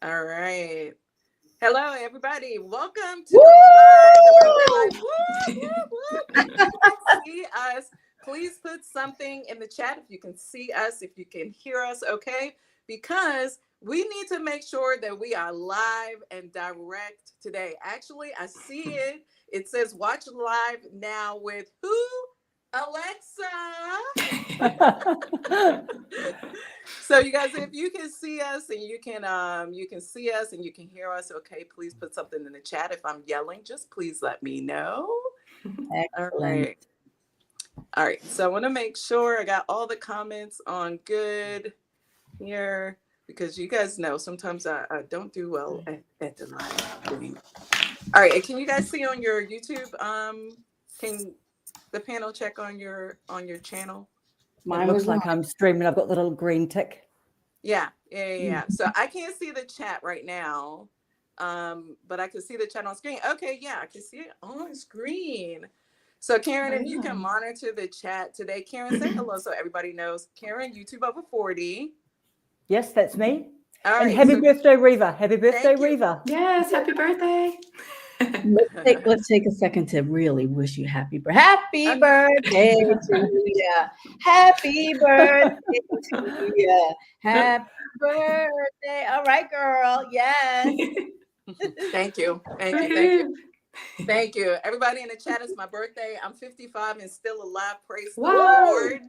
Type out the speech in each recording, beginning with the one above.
All right. Hello, everybody. Welcome to Woo! the live. If you can see us, please put something in the chat if you can see us, if you can hear us, okay? Because we need to make sure that we are live and direct today. Actually, I see it. It says watch live now with who? Alexa. So you guys, if you can see us and you can see us and you can hear us, okay, please put something in the chat. If I'm yelling, just please let me know. All Excellent. right. All right. So I want to make sure I got all the comments on good here because you guys know sometimes I don't do well at the live stream. All right. And can you guys see on your YouTube? Can the panel check on your channel? Mine It was looks like I'm streaming. I've got the little green tick. Yeah. So I can't see the chat right now, but I can see the chat on screen. Okay, yeah, I can see it on screen. So Karen, if you can monitor the chat today, Karen, say hello so everybody knows. Karen, YouTube over 40. Yes, that's me. All And right. happy So birthday, Riva. Happy birthday, thank you. Riva. Yes, happy birthday. let's take a second to really wish you happy birthday to you. Happy birthday to you. Happy birthday. All right, girl. Yes. Thank you. Thank you. Everybody in the chat, it's my birthday. I'm 55 and still alive. Praise the Wow. Lord.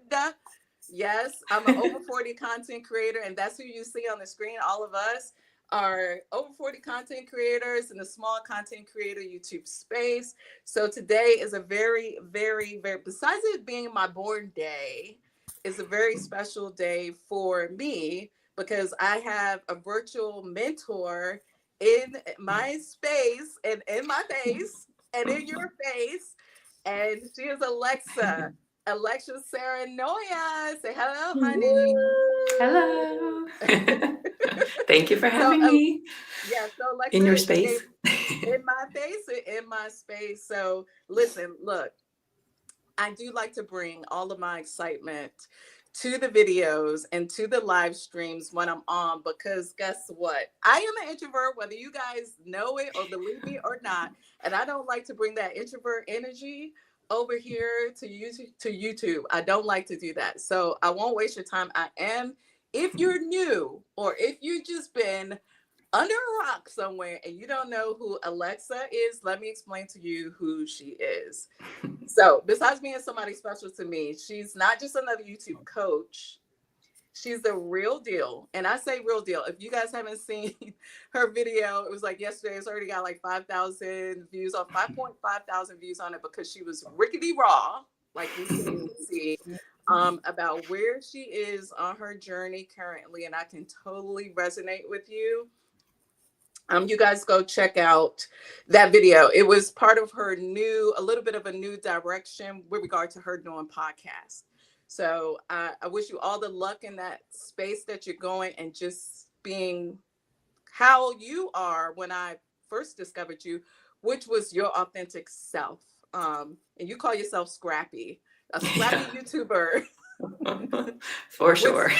Yes, I'm an over 40 content creator, and that's who you see on the screen. All of us are over 40 content creators in the small content creator YouTube space. So today is a very, very, very, besides it being my born day, is a very special day for me because I have a virtual mentor in my space and in my face and in your face. And she is Alexa Saarenoja. Say hello, honey. Hello. Thank you for having So, me yeah, so Alexa in your is space. in my face, in my space. So listen, look, I do like to bring all of my excitement to the videos and to the live streams when I'm on because guess what? I am an introvert, whether you guys know it or believe me or not. And I don't like to bring that introvert energy over here to YouTube. I don't like to do that. So I won't waste your time. If you're new or if you've just been under a rock somewhere and you don't know who Alexa is, let me explain to you who she is. So, besides being somebody special to me, she's not just another YouTube coach. She's the real deal. And I say real deal. If you guys haven't seen her video, it was like yesterday, it's already got like 5,000 views on 5.5 thousand views on it because she was rickety raw, like you can see, about where she is on her journey currently. And I can totally resonate with you. You guys go check out that video. It was part of her a little bit of a new direction with regard to her doing podcasts. So I wish you all the luck in that space that you're going and just being how you are when I first discovered you, which was your authentic self. And you call yourself Scrappy, a scrappy YouTuber. For sure.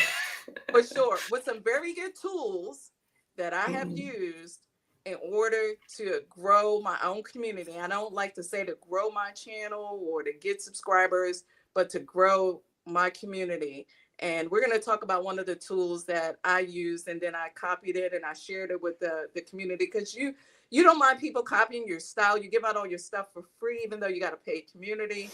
For sure. With some very good tools that I have used in order to grow my own community. I don't like to say to grow my channel or to get subscribers, but to grow my community. And we're going to talk about one of the tools that I used, and then I copied it and I shared it with the community because you don't mind people copying your style. You give out all your stuff for free, even though you got a paid community.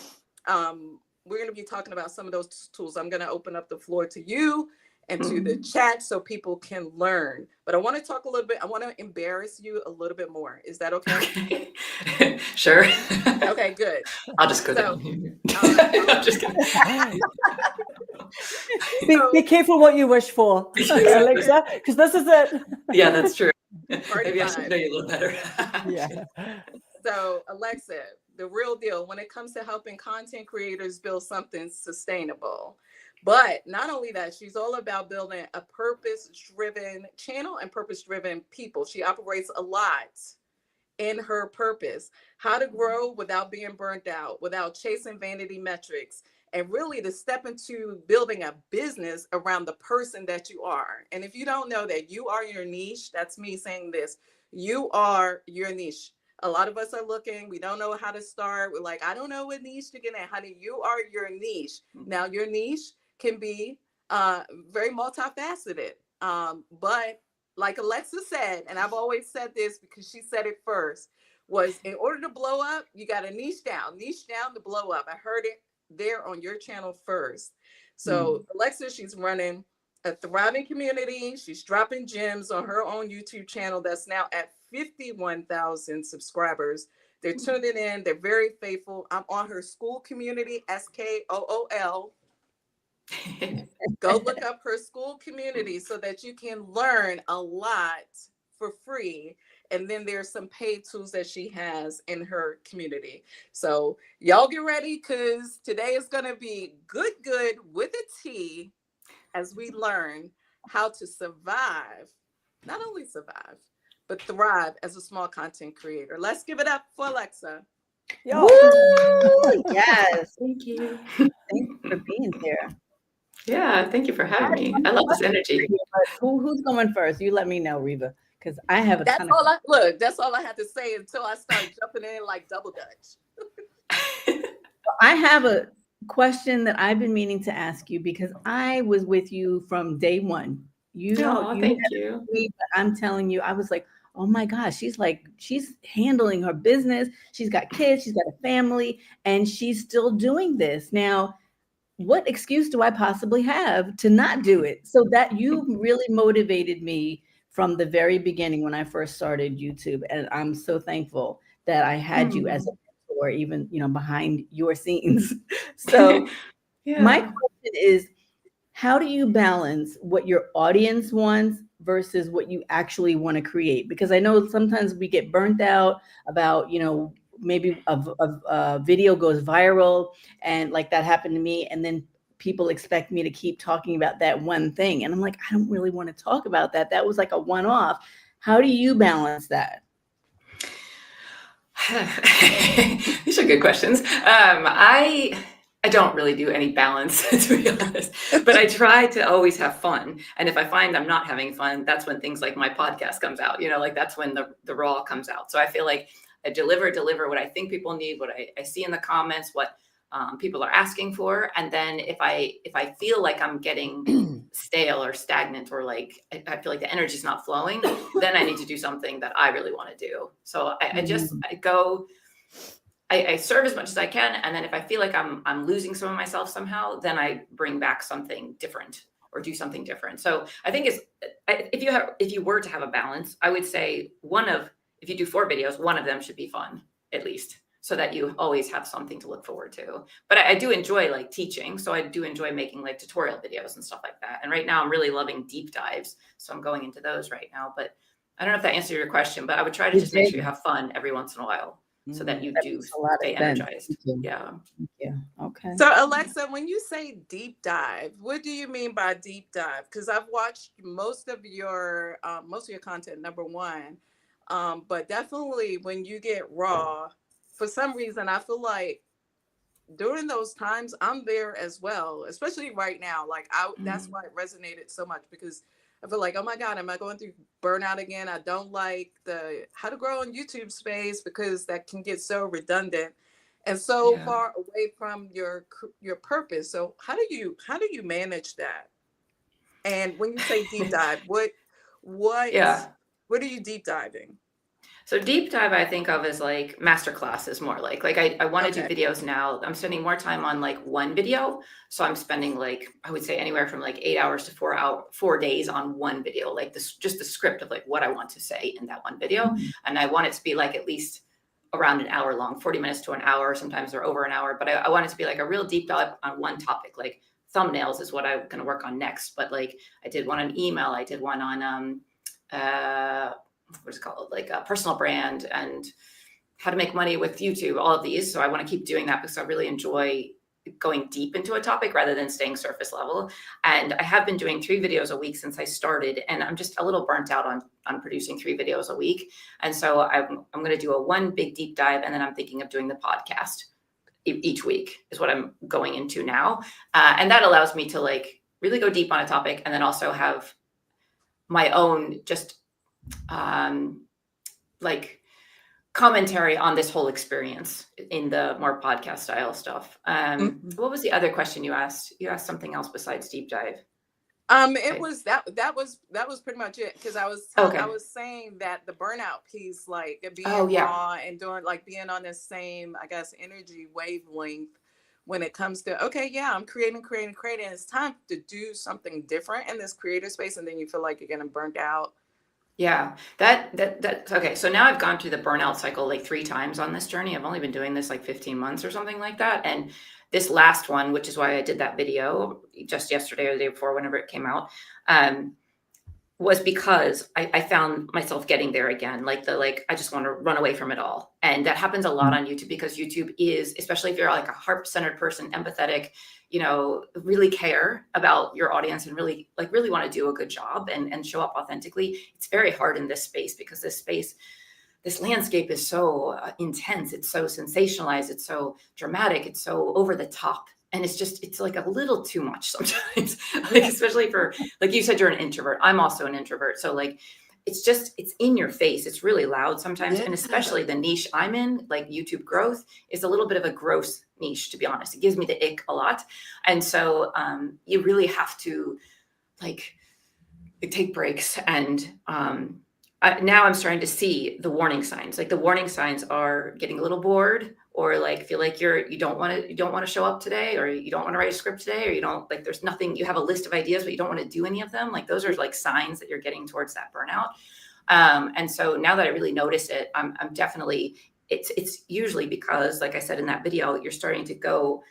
We're going to be talking about some of those tools. I'm going to open up the floor to you and to the chat so people can learn. But I want to talk a little bit. I want to embarrass you a little bit more. Is that okay? Sure. Okay, good. I'll just go So, down. I'm just kidding. Be careful what you wish for, Alexa, because this is it. Yeah, that's true. Party Maybe I should vibe. know you a little better. Yeah. So, Alexa, the real deal when it comes to helping content creators build something sustainable. But not only that, she's all about building a purpose-driven channel and purpose-driven people. She operates a lot in her purpose, how to grow without being burnt out, without chasing vanity metrics, and really to step into building a business around the person that you are. And if you don't know that you are your niche, that's me saying this, you are your niche. A lot of us are looking, we don't know how to start. We're like, I don't know what niche to get in. Honey, you are your niche. Now, your niche can be very multifaceted. But like Alexa said, and I've always said this because she said it first, was in order to blow up, you got to niche down to blow up. I heard it there on your channel first. So Alexa, she's running a thriving community. She's dropping gems on her own YouTube channel that's now at 51,000 subscribers. They're tuning in. They're very faithful. I'm on her school community, SKOOL. Go look up her school community so that you can learn a lot for free. And then there's some paid tools that she has in her community. So y'all get ready, because today is going to be good with a T, as we learn how to survive, not only survive, but thrive as a small content creator. Let's give it up for Alexa. Yo. Woo! Yes. Thank you. Thank you for being here. Yeah, thank you for having me. I love this energy. Who's going first? You let me know, Riva, because I have a That's ton all of. that's all I had to say until I start jumping in like double dutch. I have a question that I've been meaning to ask you, because I was with you from day one. You know, Thank you. me, but I'm telling you, I was like, oh my gosh, she's handling her business. She's got kids, she's got a family, and she's still doing this. Now, what excuse do I possibly have to not do it? So that you really motivated me from the very beginning when I first started YouTube. And I'm so thankful that I had you as a mentor, even, behind your scenes. So my question is, how do you balance what your audience wants versus what you actually want to create? Because I know sometimes we get burnt out about, maybe a video goes viral, and like that happened to me. And then people expect me to keep talking about that one thing. And I'm like, I don't really want to talk about that. That was like a one-off. How do you balance that? These are good questions. I don't really do any balance, to be honest, but I try to always have fun. And if I find I'm not having fun, that's when things like my podcast comes out, like that's when the raw comes out. So I feel like I deliver what I think people need, what I see in the comments, what people are asking for. And then if I feel like I'm getting stale or stagnant, or like I feel like the energy is not flowing, then I need to do something that I really want to do. So I serve as much as I can. And then if I feel like I'm losing some of myself somehow, then I bring back something different or do something different. So I think if you were to have a balance, I would say if you do 4 videos, one of them should be fun, at least, so that you always have something to look forward to. But I do enjoy like teaching. So I do enjoy making like tutorial videos and stuff like that. And right now I'm really loving deep dives. So I'm going into those right now. But I don't know if that answered your question, but I would try to just make sure you have fun every once in a while, so that you do stay energized. Yeah. Okay. So Alexa, when you say deep dive, what do you mean by deep dive? Because I've watched most of your content, number one, but definitely when you get raw, for some reason I feel like during those times I'm there as well, especially right now. Like that's why it resonated so much, because I feel like, oh my God, am I going through burnout again? I don't like the how to grow on YouTube space, because that can get so redundant and so far away from your purpose. So how do you manage that? And when you say deep dive, what are you deep diving? So deep dive, I think of as like master classes, more like I want to do videos now. I'm spending more time on like one video. So I'm spending like, I would say anywhere from like 8 hours to 4 days on one video, like just the script of like what I want to say in that one video. And I want it to be like at least around an hour long, 40 minutes to an hour. Sometimes they're over an hour, but I want it to be like a real deep dive on one topic. Like thumbnails is what I'm going to work on next. But like I did one on email. I did one on, what's it called, like a personal brand and how to make money with YouTube, all of these. So I want to keep doing that because I really enjoy going deep into a topic rather than staying surface level. And I have been doing 3 videos a week since I started, and I'm just a little burnt out on producing 3 videos a week. And so I'm going to do one big deep dive, and then I'm thinking of doing the podcast each week is what I'm going into now. And that allows me to like really go deep on a topic and then also have my own just like commentary on this whole experience in the more podcast style stuff. What was the other question you asked? You asked something else besides deep dive. It was that was pretty much it, because I was saying that the burnout piece, like being raw and doing like being on the same, I guess, energy wavelength when it comes to, okay, yeah, I'm creating. It's time to do something different in this creator space, and then you feel like you're getting burnt out. Yeah, that okay. So now I've gone through the burnout cycle like 3 times on this journey. I've only been doing this like 15 months or something like that. And this last one, which is why I did that video just yesterday or the day before, whenever it came out, was because I found myself getting there again. Like I just want to run away from it all. And that happens a lot on YouTube, because YouTube is, especially if you're like a heart-centered person, empathetic, you know, really care about your audience and really want to do a good job and show up authentically. It's very hard in this space, because this landscape is so intense. It's so sensationalized. It's so dramatic. It's so over the top. And it's like a little too much sometimes, like, especially for, like you said, you're an introvert. I'm also an introvert. So like, it's in your face. It's really loud sometimes. And especially the niche I'm in, like YouTube growth, is a little bit of a gross niche, to be honest. It gives me the ick a lot. And so you really have to like take breaks. And now I'm starting to see the warning signs. Like the warning signs are getting a little bored, or like feel like you don't want to show up today, or you don't want to write a script today, or you don't, like, there's nothing, you have a list of ideas, but you don't want to do any of them. Like those are like signs that you're getting towards that burnout. And so now that I really notice it, I'm definitely, it's usually because, like I said in that video, you're starting to go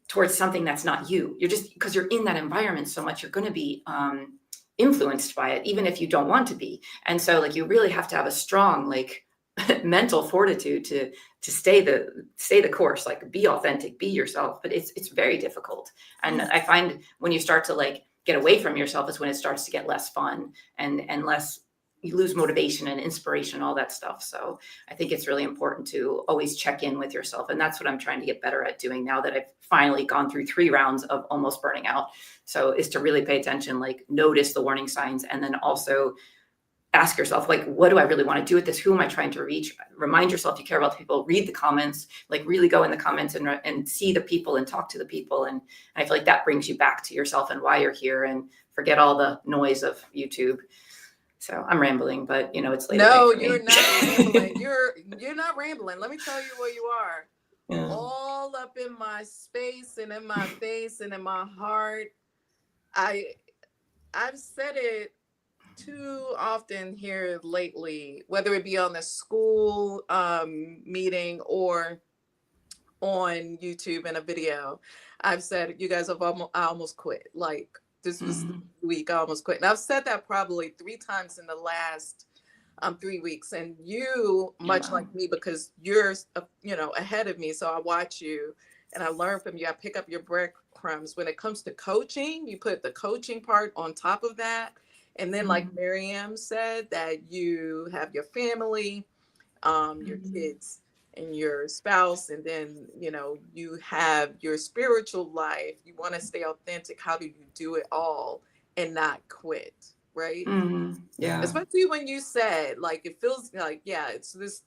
towards something that's not you. You're just, because you're in that environment so much, you're going to be influenced by it, even if you don't want to be. And so like, you really have to have a strong, like, mental fortitude to stay the course, like be authentic, be yourself. But it's very difficult. And I find when you start to like get away from yourself is when it starts to get less fun and less, you lose motivation and inspiration, all that stuff. So I think it's really important to always check in with yourself. And that's what I'm trying to get better at doing now that I've finally gone through 3 rounds of almost burning out. So is to really pay attention, like notice the warning signs, and then also ask yourself, like, what do I really want to do with this? Who am I trying to reach? Remind yourself you care about the people. Read the comments, like really go in the comments and see the people and talk to the people. And I feel like that brings you back to yourself and why you're here, and forget all the noise of YouTube. So I'm rambling, but you know, it's late. No, you're not rambling. You're not rambling. Let me tell you where you are. Yeah. All up in my space and in my face and in my heart. I've said it too often here lately, whether it be on the school meeting or on YouTube in a video. I've said, you guys, I almost quit. Like this was the week I almost quit. And I've said that probably 3 times in the last 3 weeks. And you, much like me, because you're ahead of me, so I watch you and I learn from you. I pick up your breadcrumbs. When it comes to coaching, you put the coaching part on top of that. And then, like Miriam said, that you have your family, your kids and your spouse, and then, you have your spiritual life. You want to stay authentic. How do you do it all and not quit? Right. Yeah. Especially when you said, like, it feels like, it's this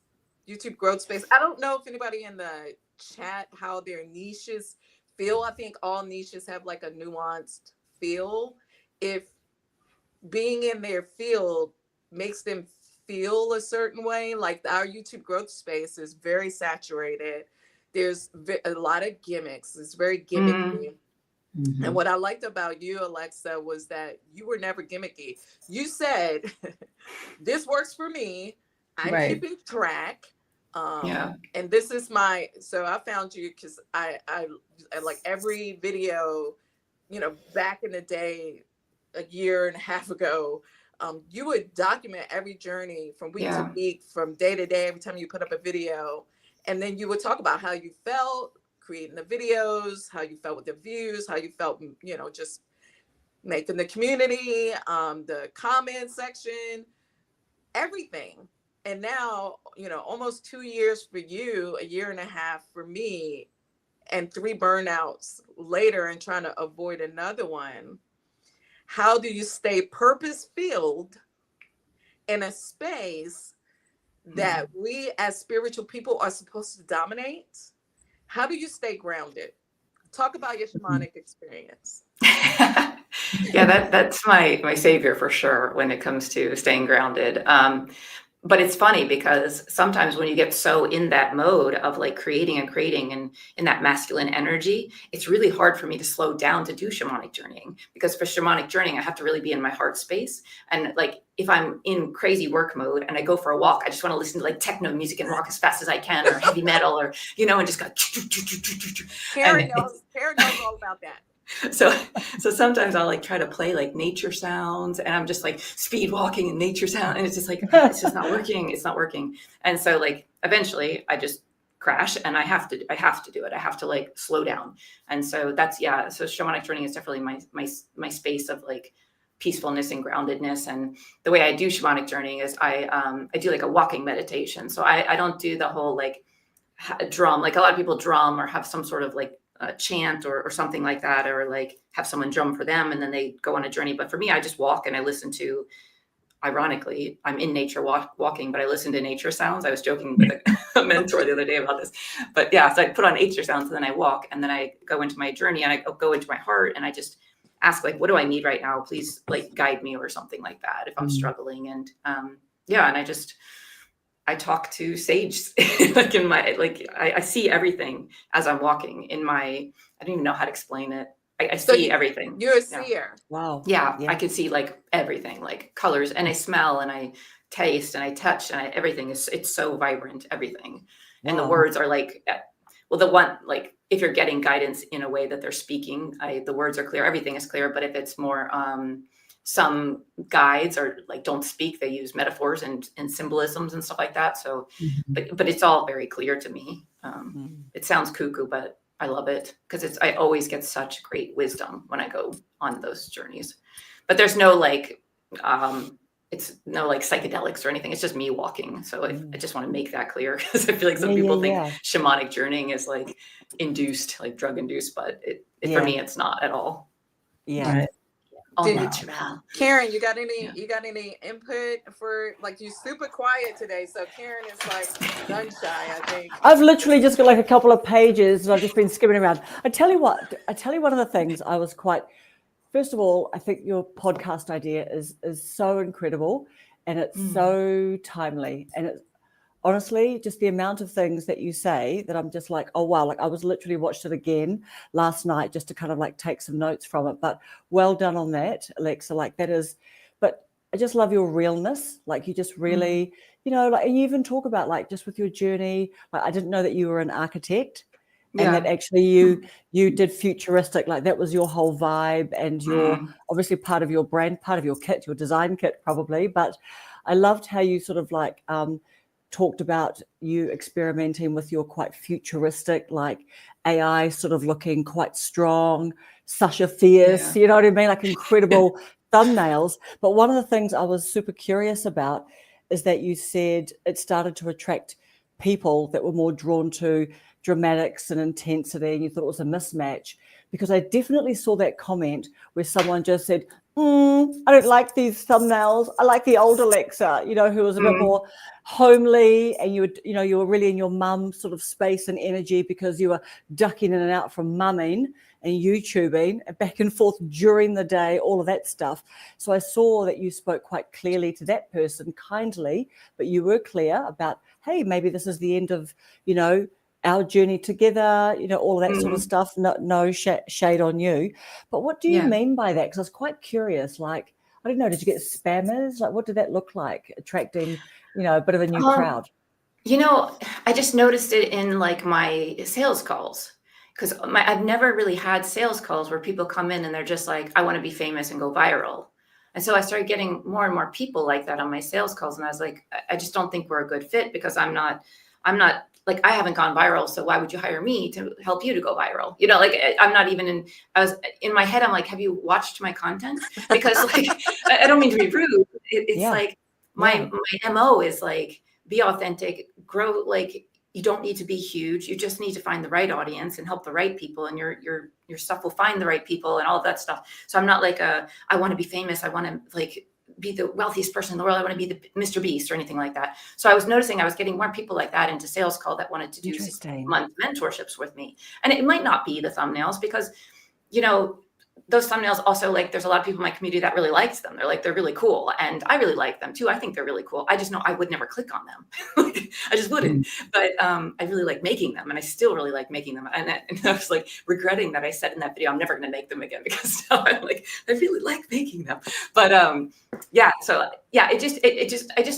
YouTube growth space. I don't know if anybody in the chat, how their niches feel. I think all niches have like a nuanced feel. If being in their field makes them feel a certain way, like our YouTube growth space is very saturated. There's a lot of gimmicks. It's very gimmicky. And what I liked about you, Alexa, was that you were never gimmicky. You said, this works for me. I'm keeping track. And this is so I found you because I like every video, back in the day, a year and a half ago, you would document every journey from week to week, from day to day, every time you put up a video. And then you would talk about how you felt creating the videos, how you felt with the views, how you felt, just making the community, the comment section, everything. And now, almost 2 years for you, a year and a half for me, and 3 burnouts later and trying to avoid another one, how do you stay purpose filled in a space that we as spiritual people are supposed to dominate? How do you stay grounded? Talk about your shamanic experience. Yeah, that's my savior for sure when it comes to staying grounded. But it's funny because sometimes when you get so in that mode of like creating and in that masculine energy, it's really hard for me to slow down to do shamanic journeying, because for shamanic journeying, I have to really be in my heart space. And like, if I'm in crazy work mode and I go for a walk, I just want to listen to like techno music and rock as fast as I can, or heavy metal, or, you know, and just go. Karen knows all about that. So sometimes I'll like try to play like nature sounds, and I'm just like speed walking in nature sound, and it's just like, it's just not working. It's not working. And so like eventually I just crash, and I have to do it. I have to like slow down. And so that's, yeah. So shamanic journey is definitely my space of like peacefulness and groundedness. And the way I do shamanic journey is I do like a walking meditation. So I don't do the whole like drum, like a lot of people drum or have some sort of like chant or something like that, or like have someone drum for them and then they go on a journey. But for me, I just walk and I listen to, ironically, I'm in nature walking, but I listen to nature sounds. I was joking with a mentor the other day about this, but yeah, so I put on nature sounds and then I walk, and then I go into my journey and I go into my heart and I just ask like, what do I need right now? Please like guide me or something like that if I'm struggling. And yeah, and I talk to sage, like in my, like, I see everything as I'm walking in my, I don't even know how to explain it. I see everything. You're a seer. Wow. Yeah, I can see like everything, like colors, and I smell and I taste and I touch, and everything it's so vibrant, everything. And the words are like, well, the one, like if you're getting guidance in a way that they're speaking, the words are clear, everything is clear. But if it's more, some guides are like don't speak, they use metaphors and symbolisms and stuff like that. So but it's all very clear to me. It sounds cuckoo, but I love it because I always get such great wisdom when I go on those journeys. But there's no like it's no like psychedelics or anything. It's just me walking. So I just want to make that clear, because I feel like some people think shamanic journeying is like induced, like drug induced, but it for me it's not at all. Yeah. Right. All natural. Karen, you got any input for, like, you super quiet today, so Karen is like gun shy, I think. I've literally just got like a couple of pages and I've just been skimming around. I tell you one of the things I was quite, first of all, I think your podcast idea is so incredible, and it's so timely, and it's honestly just the amount of things that you say that I'm just like, oh wow, like I was literally watched it again last night just to kind of like take some notes from it. But well done on that, Alexa. Like that is, but I just love your realness. Like you just really, you know, like, and you even talk about like just with your journey, like I didn't know that you were an architect. And that actually you did futuristic, like that was your whole vibe, and you're obviously part of your brand, part of your kit, your design kit probably. But I loved how you sort of like talked about you experimenting with your quite futuristic, like AI sort of looking quite strong, Sasha Fierce, you know what I mean? Like incredible thumbnails. But one of the things I was super curious about is that you said it started to attract people that were more drawn to dramatics and intensity, and you thought it was a mismatch, because I definitely saw that comment where someone just said, I don't like these thumbnails. I like the old Alexa, you know, who was a bit more homely, and you were really in your mum sort of space and energy because you were ducking in and out from mumming and YouTubing back and forth during the day, all of that stuff. So I saw that you spoke quite clearly to that person, kindly, but you were clear about, hey, maybe this is the end of, you know, our journey together, you know, all of that sort of stuff. No shade on you. But what do you mean by that? Because I was quite curious. Like, I don't know, did you get spammers? Like, what did that look like, attracting, you know, a bit of a new crowd? You know, I just noticed it in like my sales calls, because I've never really had sales calls where people come in and they're just like, I want to be famous and go viral. And so I started getting more and more people like that on my sales calls. And I was like, I just don't think we're a good fit, because I'm not like, I haven't gone viral, so why would you hire me to help you to go viral? You know, like I'm not even I was in my head, I'm like, have you watched my content? Because like, I don't mean to be rude. It's like my MO is like, be authentic, grow, like you don't need to be huge. You just need to find the right audience and help the right people, and your stuff will find the right people and all of that stuff. So I'm not like I want to be famous. I want to like be the wealthiest person in the world. I want to be the Mr. Beast or anything like that. So I was noticing I was getting more people like that into Sales Call that wanted to do 6-month mentorships with me. And it might not be the thumbnails because, you know, those thumbnails also, like, there's a lot of people in my community that really likes them. They're really cool. And I really like them too. I think they're really cool. I just know I would never click on them. I just wouldn't. But I really like making them, and I still really like making them. And I was like regretting that I said in that video, I'm never going to make them again, because now I'm like, I really like making them. But yeah, so yeah, I just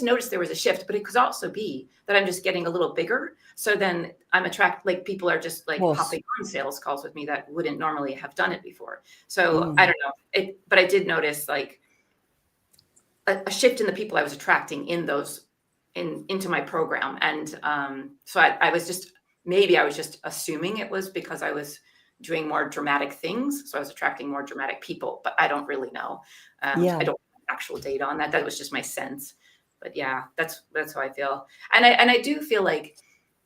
noticed there was a shift, but it could also be that I'm just getting a little bigger. So then I'm like people are just like hopping on sales calls with me that wouldn't normally have done it before. So I don't know, but I did notice like a shift in the people I was attracting in those into my program. And so I was just assuming it was because I was doing more dramatic things. So I was attracting more dramatic people, but I don't really know. I don't have actual data on that. That was just my sense. But yeah, that's how I feel. And I do feel like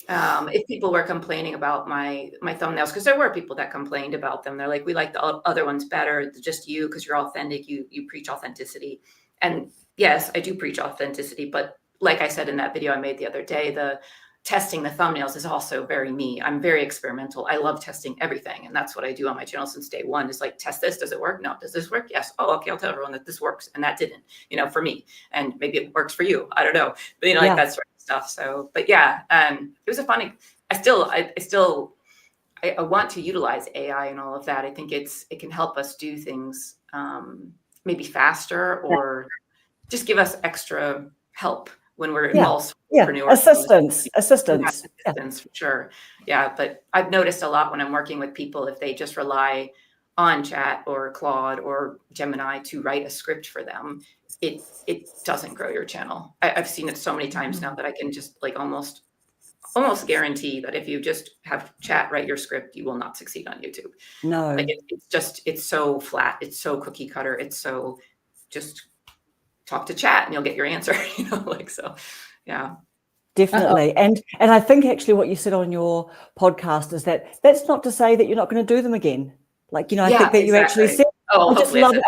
if people were complaining about my thumbnails, because there were people that complained about them. They're like, we like the other ones better, just you, because you're authentic. You preach authenticity. And yes, I do preach authenticity. But like I said in that video I made the other day, the testing the thumbnails is also very me. I'm very experimental. I love testing everything. And that's what I do on my channel since day one, is like, test this. Does it work? No. Does this work? Yes. Oh, okay. I'll tell everyone that this works. And that didn't, for me. And maybe it works for you. I don't know. But, like that sort of stuff. So, but yeah, it was a funny, I want to utilize AI and all of that. I think it can help us do things maybe faster, or just give us extra help when we're involved. Assistance for sure. Yeah, but I've noticed a lot when I'm working with people, if they just rely on chat or Claude or Gemini to write a script for them, it doesn't grow your channel. I've seen it so many times now that I can just like almost guarantee that if you just have chat write your script, you will not succeed on YouTube. No, like it's so flat, it's so cookie cutter, it's so just talk to chat and you'll get your answer. So yeah. Definitely. And I think actually what you said on your podcast is that's not to say that you're not going to do them again. Like, I think that you actually said, oh, I just love it.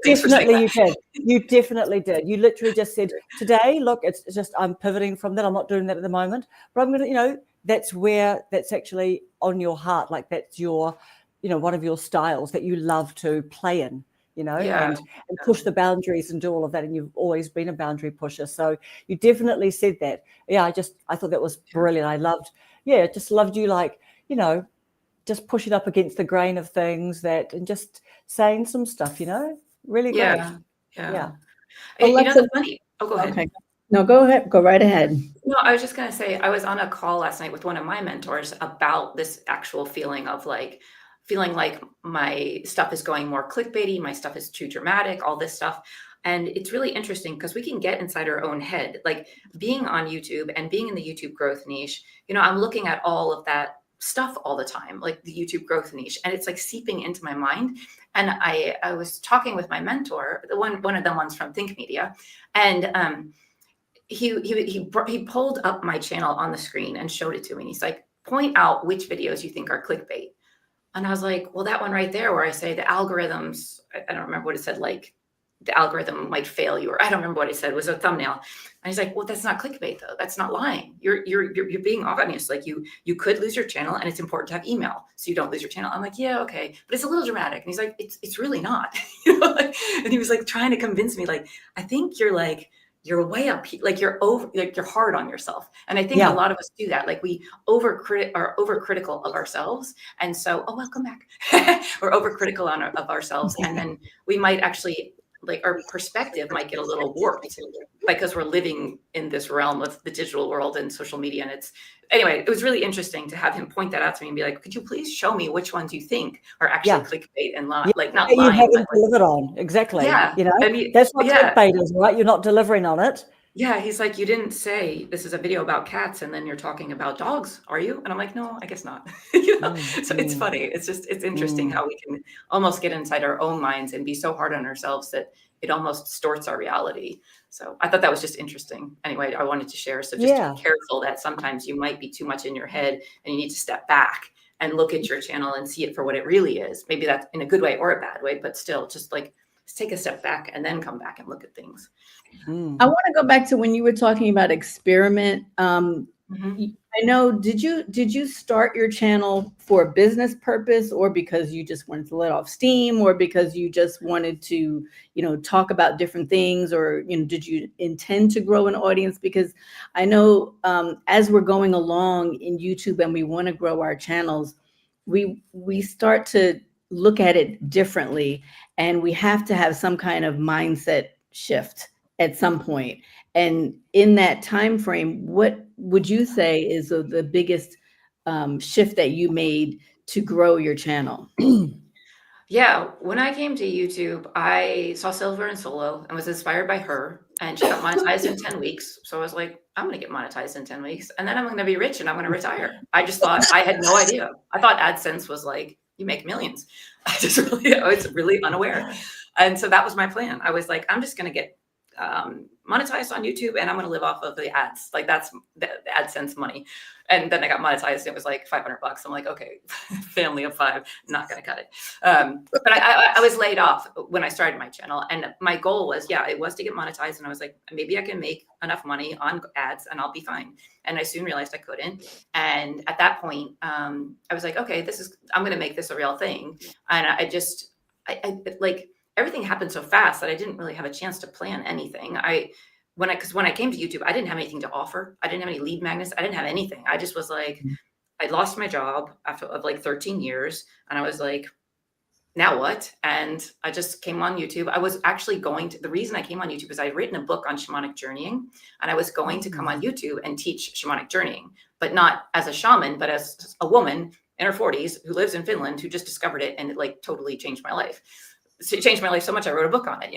Definitely you did. You definitely did. You literally just said, today, look, it's just, I'm pivoting from that. I'm not doing that at the moment, but I'm going to, that's actually on your heart. Like that's your, one of your styles that you love to play in. And push the boundaries and do all of that. And you've always been a boundary pusher. So you definitely said that. Yeah, I thought that was brilliant. I loved you, like, just pushing up against the grain of things and just saying some stuff, really great. Yeah. Alexa, funny. Oh, go ahead. Okay. No, go ahead. Go right ahead. No, I was just going to say, I was on a call last night with one of my mentors about this actual feeling of like, feeling like my stuff is going more clickbaity, my stuff is too dramatic, all this stuff. And it's really interesting because we can get inside our own head, like being on YouTube and being in the YouTube growth niche, I'm looking at all of that stuff all the time, like the YouTube growth niche, and it's like seeping into my mind. And I was talking with my mentor, one of the ones from Think Media, and he pulled up my channel on the screen and showed it to me. And he's like, point out which videos you think are clickbait. And I was like, well, that one right there where I say the algorithms, I don't remember what it said, like the algorithm might fail you, or I don't remember what it said, it was a thumbnail. And he's like, well, that's not clickbait though. That's not lying. You're being honest. Like you could lose your channel, and it's important to have email so you don't lose your channel. I'm like, yeah, okay. But it's a little dramatic. And he's like, it's really not. And he was like trying to convince me, like, I think you're way up, like you're hard on yourself. And I think a lot of us do that. Like we are overcritical of ourselves. And so, welcome back. We're overcritical of ourselves. And then we might actually, like our perspective might get a little warped because we're living in this realm of the digital world and social media. And anyway, it was really interesting to have him point that out to me and be like, could you please show me which ones you think are actually clickbait and like not lying. You haven't delivered on. Exactly. Yeah. That's what clickbait is, right? You're not delivering on it. Yeah, he's like, you didn't say this is a video about cats and then you're talking about dogs, are you? And I'm like, no, I guess not. So it's funny. It's interesting how we can almost get inside our own minds and be so hard on ourselves that it almost distorts our reality. So I thought that was just interesting. Anyway, I wanted to share. So just be careful that sometimes you might be too much in your head and you need to step back and look at your channel and see it for what it really is. Maybe that's in a good way or a bad way, but still just like, let's take a step back and then come back and look at things. I want to go back to when you were talking about experiment. I know, did you start your channel for a business purpose, or because you just wanted to let off steam, or because you just wanted to, talk about different things, or, did you intend to grow an audience? Because I know as we're going along in YouTube and we want to grow our channels, we start to look at it differently, and we have to have some kind of mindset shift at some point. And in that time frame, what would you say is the biggest shift that you made to grow your channel? Yeah, when I came to YouTube, I saw Silver and Solo and was inspired by her, and she got monetized in 10 weeks. So I was like, I'm going to get monetized in 10 weeks and then I'm going to be rich and I'm going to retire. I just thought, I had no idea. I thought AdSense was like, you make millions. I was really unaware. And so that was my plan. I was like, I'm just going to get monetized on YouTube and I'm going to live off of the ads. Like that's the AdSense money. And then I got monetized and it was like $500. I'm like, okay, family of 5, not going to cut it. But I was laid off when I started my channel, and my goal was, it was to get monetized. And I was like, maybe I can make enough money on ads and I'll be fine. And I soon realized I couldn't. And at that point, I was like, okay, I'm going to make this a real thing. And I like, everything happened so fast that I didn't really have a chance to plan anything. Because when I came to YouTube, I didn't have anything to offer. I didn't have any lead magnets. I didn't have anything. I just was like, I lost my job after like 13 years. And I was like, now what? And I just came on YouTube. I was actually the reason I came on YouTube is I'd written a book on shamanic journeying, and I was going to come on YouTube and teach shamanic journeying, but not as a shaman, but as a woman in her 40s who lives in Finland, who just discovered it. And it like totally changed my life. It changed my life so much. I wrote a book on it,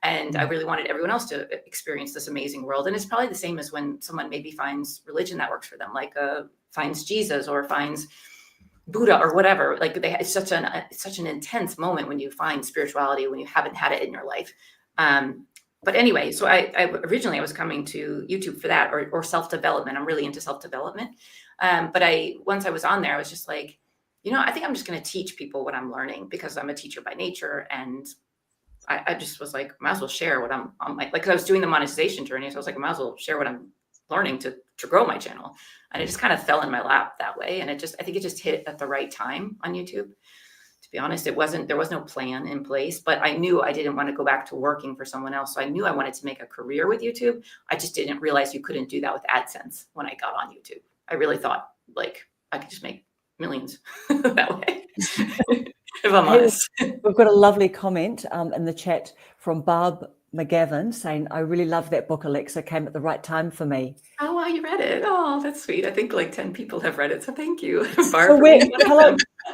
and I really wanted everyone else to experience this amazing world. And it's probably the same as when someone maybe finds religion that works for them, like finds Jesus or finds Buddha or whatever. Like it's such an intense moment when you find spirituality, when you haven't had it in your life. But anyway, so I originally was coming to YouTube for that, or self-development. I'm really into self-development. But once I was on there, I was just like, I think I'm just going to teach people what I'm learning, because I'm a teacher by nature. And I just was like, might as well share what I'm like, because I was doing the monetization journey. So I was like, I might as well share what I'm learning to grow my channel. And it just kind of fell in my lap that way. And I think it just hit at the right time on YouTube. To be honest, there was no plan in place, but I knew I didn't want to go back to working for someone else. So I knew I wanted to make a career with YouTube. I just didn't realize you couldn't do that with AdSense when I got on YouTube. I really thought like I could just make millions that way. If I'm honest. We've got a lovely comment in the chat from Barb McGavin saying, I really love that book, Alexa, came at the right time for me. Oh, wow, you read it. Oh, that's sweet. I think like 10 people have read it. So thank you, So Barb.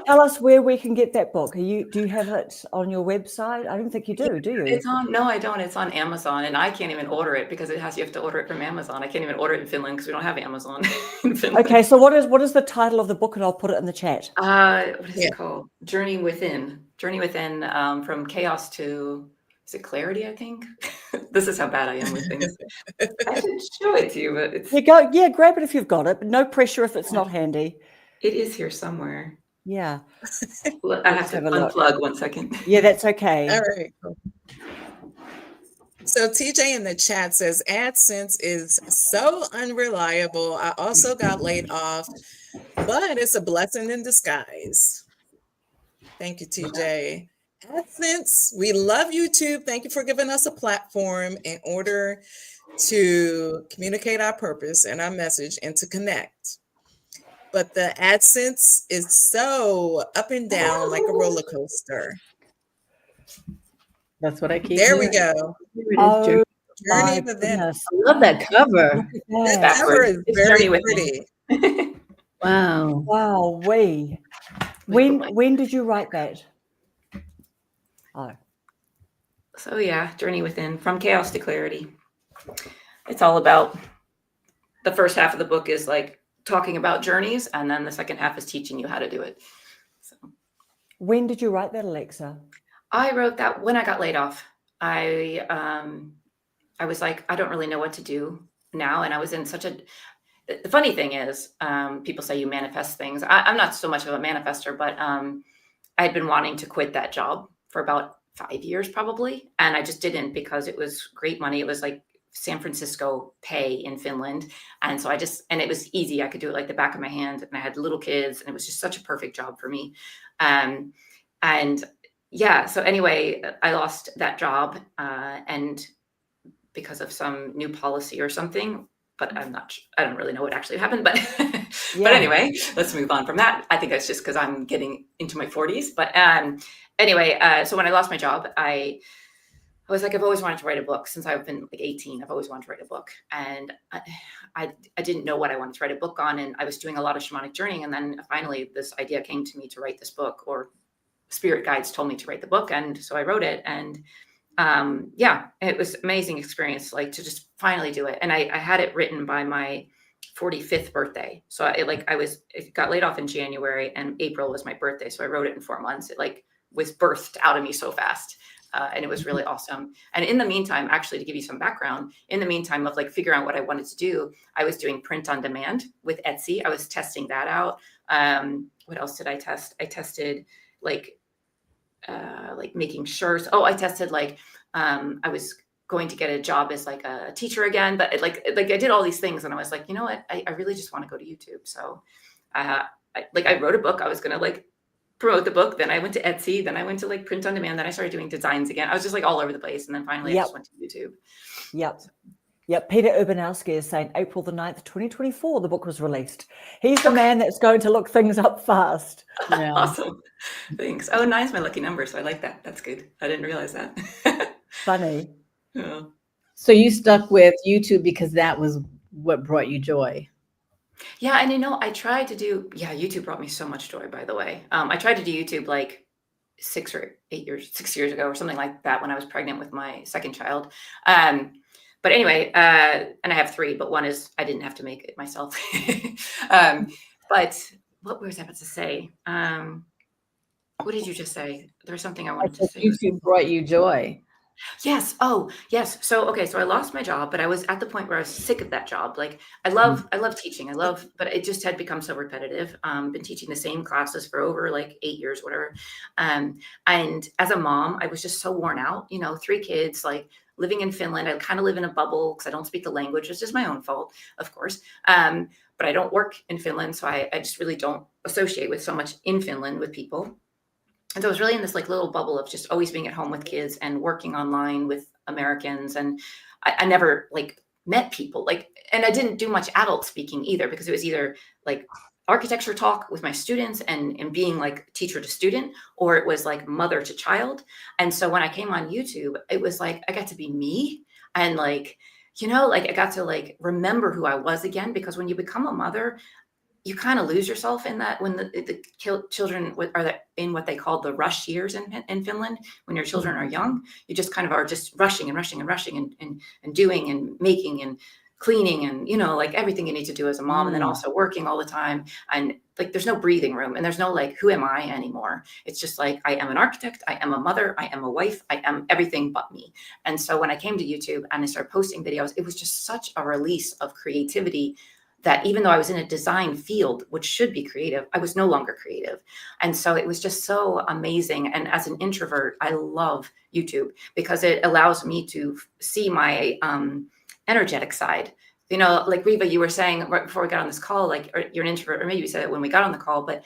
tell us where we can get that book. Do you have it on your website? I don't think you do you? No, I don't. It's on Amazon, and I can't even order it because you have to order it from Amazon. I can't even order it in Finland because we don't have Amazon in Finland. Okay, so what is the title of the book? And I'll put it in the chat. What is it called? Journey Within. From chaos to, is it clarity, I think? This is how bad I am with things. I should show it to you, but it's... grab it if you've got it, but no pressure if it's not handy. It is here somewhere. Yeah. I have to unplug 1 second. Yeah, that's okay. All right. Cool. So TJ in the chat says, AdSense is so unreliable. I also got laid off, but it's a blessing in disguise. Thank you, TJ. AdSense, we love YouTube. Thank you for giving us a platform in order to communicate our purpose and our message and to connect. But the AdSense is so up and down like a roller coaster. That's what I keep. There we go. Here it is, Journey Within. I love that cover. That cover is very pretty. Wow. Wow. When did you write that? Oh. So yeah, Journey Within, from chaos to clarity. It's all about, the first half of the book is like talking about journeys, and then the second half is teaching you how to do it. So When did you write that, Alexa? I wrote that when I got laid off. I was like, I don't really know what to do now. And I was in such a, the funny thing is, people say you manifest things. I'm not so much of a manifester, but I had been wanting to quit that job for about 5 years probably. And I just didn't, because it was great money. It was like San Francisco pay in Finland. And so and it was easy. I could do it like the back of my hand, and I had little kids, and it was just such a perfect job for me. And yeah, so anyway, I lost that job, and because of some new policy or something, but I don't really know what actually happened, but, but anyway, let's move on from that. I think that's just because I'm getting into my 40s, but anyway, so when I lost my job, I was like, I've always wanted to write a book since I've been like 18. I've always wanted to write a book, and I didn't know what I wanted to write a book on. And I was doing a lot of shamanic journeying. And then finally this idea came to me to write this book, or spirit guides told me to write the book. And so I wrote it, and yeah, it was amazing experience, like to just finally do it. And I had it written by my 45th birthday. So it got laid off in January, and April was my birthday. So I wrote it in 4 months. It like was birthed out of me so fast. And it was really awesome. And in the meantime, actually, to give you some background, in the meantime of like figuring out what I wanted to do, I was doing print on demand with Etsy. I was testing that out. What else did I test? I tested like making shirts. Oh, I tested I was going to get a job as like a teacher again, but like I did all these things, and I was like, you know what? I really just want to go to YouTube. So I wrote a book. I was going to like promote the book. Then I went to Etsy. Then I went to like print on demand. Then I started doing designs again. I was just like all over the place. And then finally I just went to YouTube. Yep. Peter Urbanowski is saying April the 9th, 2024, the book was released. He's the man that's going to look things up fast. Yeah. Awesome. Thanks. Oh, 9's my lucky number. So I like that. That's good. I didn't realize that. Funny. Yeah. So you stuck with YouTube because that was what brought you joy. Yeah. And I tried to do, YouTube brought me so much joy, by the way. I tried to do YouTube like 6 years ago or something like that, when I was pregnant with my second child. But anyway, and I have 3, but one is I didn't have to make it myself. But what was I about to say? What did you just say? There was something I wanted to say. YouTube brought you joy. Yes. Oh, yes. So, okay. So I lost my job, but I was at the point where I was sick of that job. Like I love teaching. But it just had become so repetitive. Been teaching the same classes for over like 8 years, whatever. And as a mom, I was just so worn out, 3 kids, like living in Finland. I kind of live in a bubble because I don't speak the language. It's just my own fault, of course. But I don't work in Finland. So I just really don't associate with so much in Finland with people. And so I was really in this like little bubble of just always being at home with kids and working online with Americans. And I never like met people and I didn't do much adult speaking either, because it was either like architecture talk with my students and being like teacher to student, or it was like mother to child. And so when I came on YouTube, it was like, I got to be me, and like, I got to like remember who I was again, because when you become a mother, you kind of lose yourself in that, when the children are in what they call the rush years in Finland. When your children are young, you just kind of are just rushing and doing and making and cleaning and, like everything you need to do as a mom, and then also working all the time. And like, there's no breathing room, and there's no like, who am I anymore? It's just like, I am an architect, I am a mother, I am a wife, I am everything but me. And so when I came to YouTube and I started posting videos, it was just such a release of creativity, that even though I was in a design field, which should be creative, I was no longer creative. And so it was just so amazing. And as an introvert, I love YouTube because it allows me to see my energetic side. Like Riva, you were saying right before we got on this call, like you're an introvert, or maybe you said it when we got on the call, but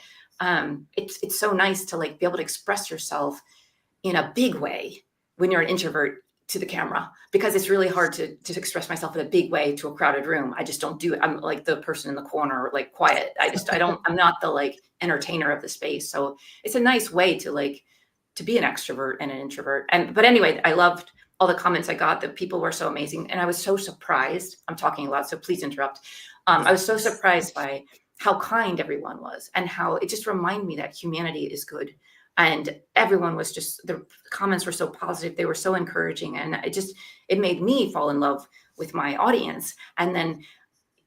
it's so nice to like be able to express yourself in a big way when you're an introvert to the camera, because it's really hard to express myself in a big way to a crowded room. I just don't do it. I'm like the person in the corner, like quiet. I'm not the like entertainer of the space. So it's a nice way to be an extrovert and an introvert. But anyway, I loved all the comments I got. The people were so amazing. And I was so surprised. I'm talking a lot, so please interrupt. I was so surprised by how kind everyone was, and how it just reminded me that humanity is good. And everyone was just, the comments were so positive. They were so encouraging. And it made me fall in love with my audience. And then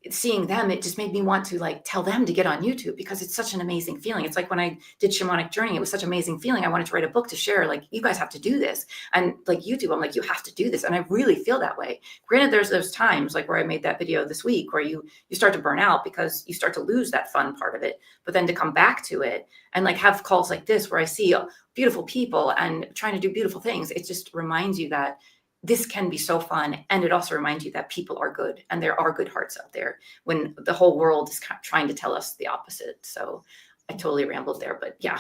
seeing them, it just made me want to like tell them to get on YouTube, because it's such an amazing feeling. It's like when I did Shamanic Journey, it was such an amazing feeling. I wanted to write a book to share, like, you guys have to do this. And like YouTube, I'm like, you have to do this. And I really feel that way. Granted, there's times like where I made that video this week where you start to burn out because you start to lose that fun part of it. But then to come back to it and like have calls like this where I see beautiful people and trying to do beautiful things, it just reminds you that this can be so fun. And it also reminds you that people are good and there are good hearts out there when the whole world is trying to tell us the opposite. So I totally rambled there, but yeah.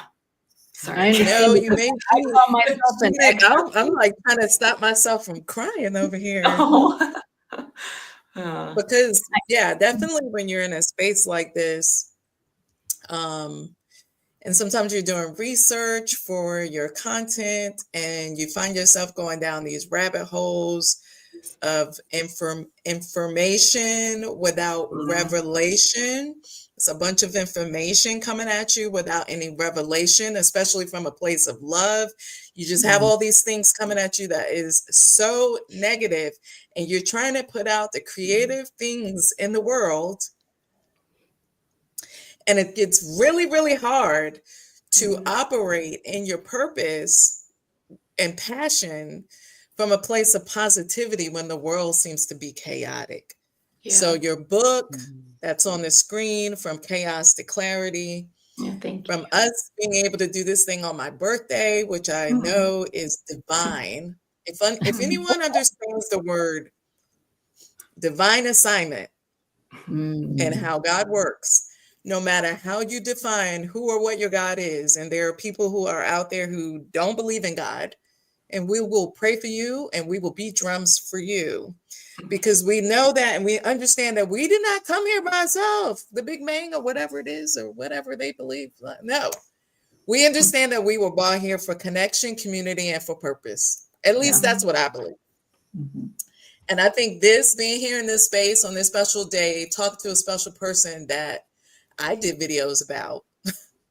Sorry. I understand. No, you made I call myself an extrovert. I'm like trying to stop myself from crying over here. Oh. Because yeah, definitely when you're in a space like this, and sometimes you're doing research for your content and you find yourself going down these rabbit holes of information without revelation. It's a bunch of information coming at you without any revelation, especially from a place of love. You just have all these things coming at you that is so negative, and you're trying to put out the creative things in the world. And it gets really, really hard to operate in your purpose and passion from a place of positivity when the world seems to be chaotic. Yeah. So your book that's on the screen, From Chaos to Clarity, thank from you. us being able to do this thing on my birthday, which I know is divine. If anyone understands the word divine assignment and how God works, no matter how you define who or what your God is, and there are people who are out there who don't believe in God, and we will pray for you and we will beat drums for you, because we know that and we understand that we did not come here by ourselves, the Big Bang or whatever it is or whatever they believe. No, we understand that we were brought here for connection, community, and for purpose. At least that's what I believe. And I think this being here in this space on this special day, talk to a special person that I did videos about.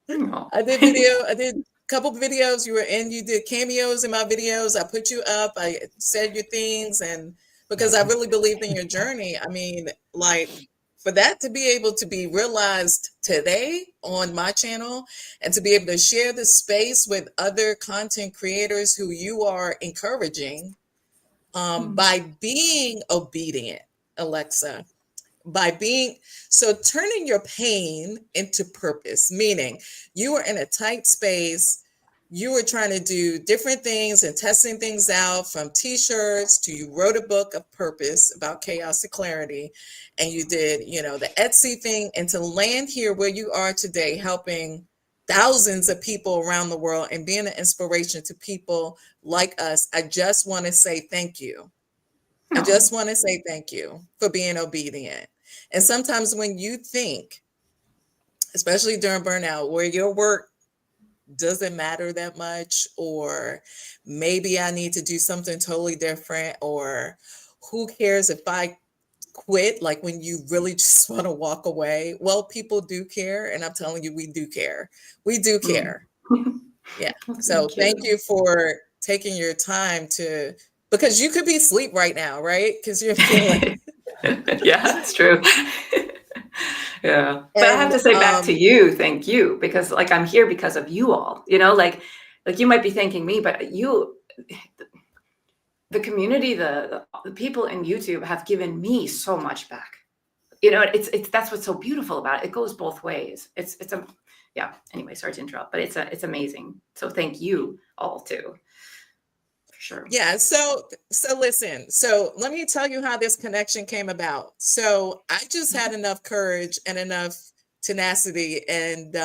I did a couple videos. You did cameos in my videos. I put you up. I said your things. And because I really believed in your journey, I mean, like, for that to be able to be realized today on my channel and to be able to share the space with other content creators who you are encouraging by being obedient, Alexa. Turning your pain into purpose, meaning you were in a tight space, you were trying to do different things and testing things out, from t-shirts to you wrote a book of purpose about chaos to clarity, and you did, the Etsy thing, and to land here where you are today, helping thousands of people around the world and being an inspiration to people like us. I just want to say thank you. I just want to say thank you for being obedient. And sometimes when you think, especially during burnout, where your work doesn't matter that much, or maybe I need to do something totally different, or who cares if I quit, like when you really just want to walk away. Well, people do care. And I'm telling you, we do care. We do care. Yeah. So thank you for taking your time because you could be asleep right now, right? Because you're feeling. Yeah, that's true. Yeah. But I have to say back to you, thank you, because like I'm here because of you all, like you might be thanking me, but the community, the people in YouTube have given me so much back. It's that's what's so beautiful about it. It goes both ways. Yeah. Anyway, sorry to interrupt, but it's amazing. So thank you all too. Sure. Yeah. So listen, so let me tell you how this connection came about. So I just had enough courage and enough tenacity, and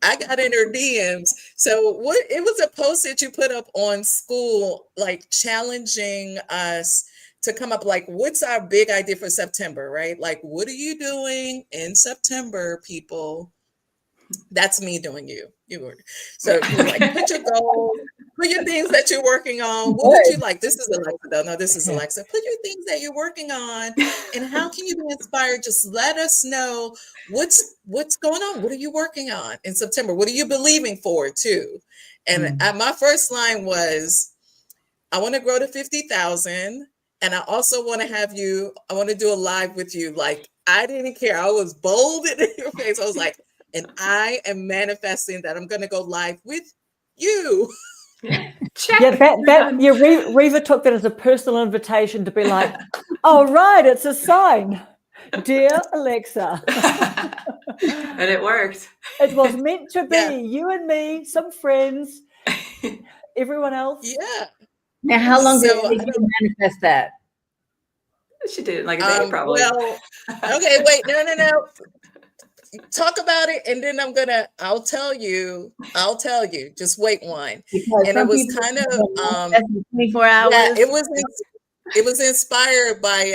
I got in her DMs. So it was a post that you put up on school, like challenging us to come up, like, what's our big idea for September, right? Like, what are you doing in September, people? That's me doing you. You were. So you were like, put your goals. Put your things that you're working on. What would you like? This is Alexa, though. No, this is Alexa. Put your things that you're working on, and how can you be inspired? Just let us know what's going on. What are you working on in September? What are you believing for too? And my first line was, I want to grow to 50,000, and I also want to have you. I want to do a live with you. Like, I didn't care. I was bold in your face. I was like, and I am manifesting that I'm going to go live with you. Check. Yeah, Riva took that as a personal invitation to be like, oh, right, it's a sign. Dear Alexa. And it worked. It was meant to be. Yeah. You and me, some friends, everyone else. Yeah. Now, how long did So, it take you to manifest that? She did it in like a day, probably. Well, okay, wait, no. Talk about it, and then I'll tell you. Just wait one. Because and it was kind of 24 hours. Yeah, it was inspired by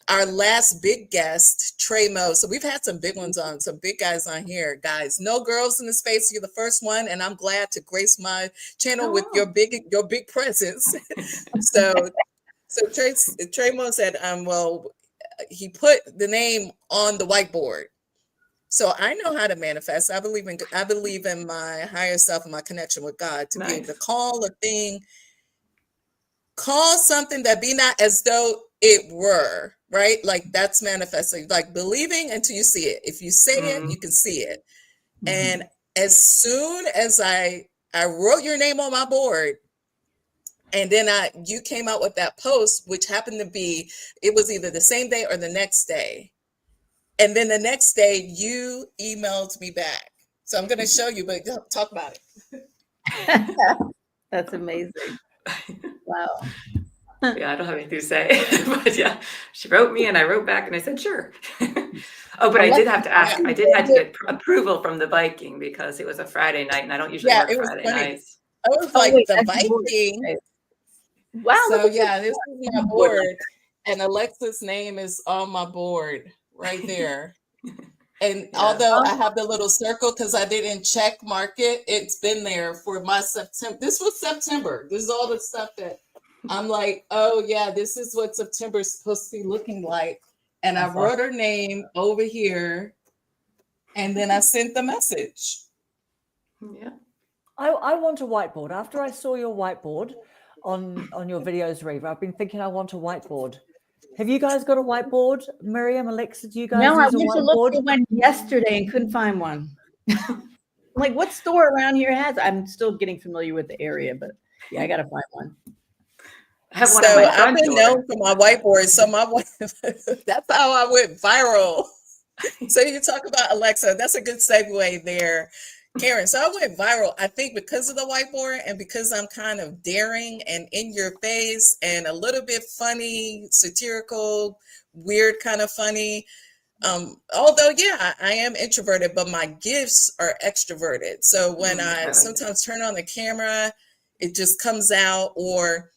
our last big guest, Trey Mo. So we've had some big ones on, some big guys on here, guys. No girls in the space. You're the first one, and I'm glad to grace my channel with your big presence. So Trey Mo said, well, he put the name on the whiteboard. So I know how to manifest. I believe in my higher self and my connection with God to be able to call something that be not as though it were, right? Like, that's manifesting, like believing until you see it. If you say it, you can see it. And as soon as I wrote your name on my board, and then you came out with that post, which happened to be, it was either the same day or the next day. And then the next day you emailed me back. So I'm going to show you, but talk about it. That's amazing. Wow. Yeah, I don't have anything to say, but yeah, she wrote me and I wrote back and I said, sure. Oh, but I did have to ask, I did have to get approval from the Viking because it was a Friday night and I don't usually work Friday nights. I was like, the Viking. Wow. So yeah, this is my board, and Alexa's name is on my board right there. And although I have the little circle because I didn't check mark it, it's been there for my September. This was September. This is all the stuff that I'm like, oh yeah, this is what September is supposed to be looking like. And I wrote her name over here, and then I sent the message. Yeah. I want a whiteboard. After I saw your whiteboard on your videos, Riva, I've been thinking I want a whiteboard. Have you guys got a whiteboard? Miriam, Alexa, do you guys No, I use a went to whiteboard? look for one yesterday and couldn't find one. Like, what store around here has? I'm still getting familiar with the area, but yeah, I got to find one. I have one So on my I've front been door. known for my whiteboard. So that's how I went viral. So you talk about Alexa. That's a good segue there, Karen. So I went viral, I think, because of the whiteboard and because I'm kind of daring and in your face and a little bit funny, satirical, weird kind of funny. Although, yeah, I am introverted, but my gifts are extroverted. So when I sometimes turn on the camera, it just comes out. Or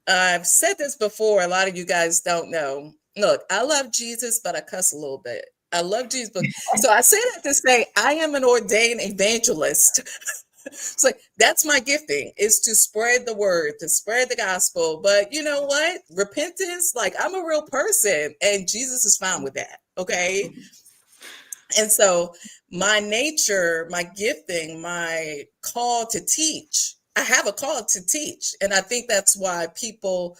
I've said this before, a lot of you guys don't know. Look, I love Jesus, but I cuss a little bit. I love Jesus. But so I say that to say I am an ordained evangelist. It's like, that's my gifting, is to spread the word, to spread the gospel. But you know what? Repentance, like, I'm a real person and Jesus is fine with that. Okay. And so my nature, my gifting, my call to teach, I have a call to teach. And I think that's why people,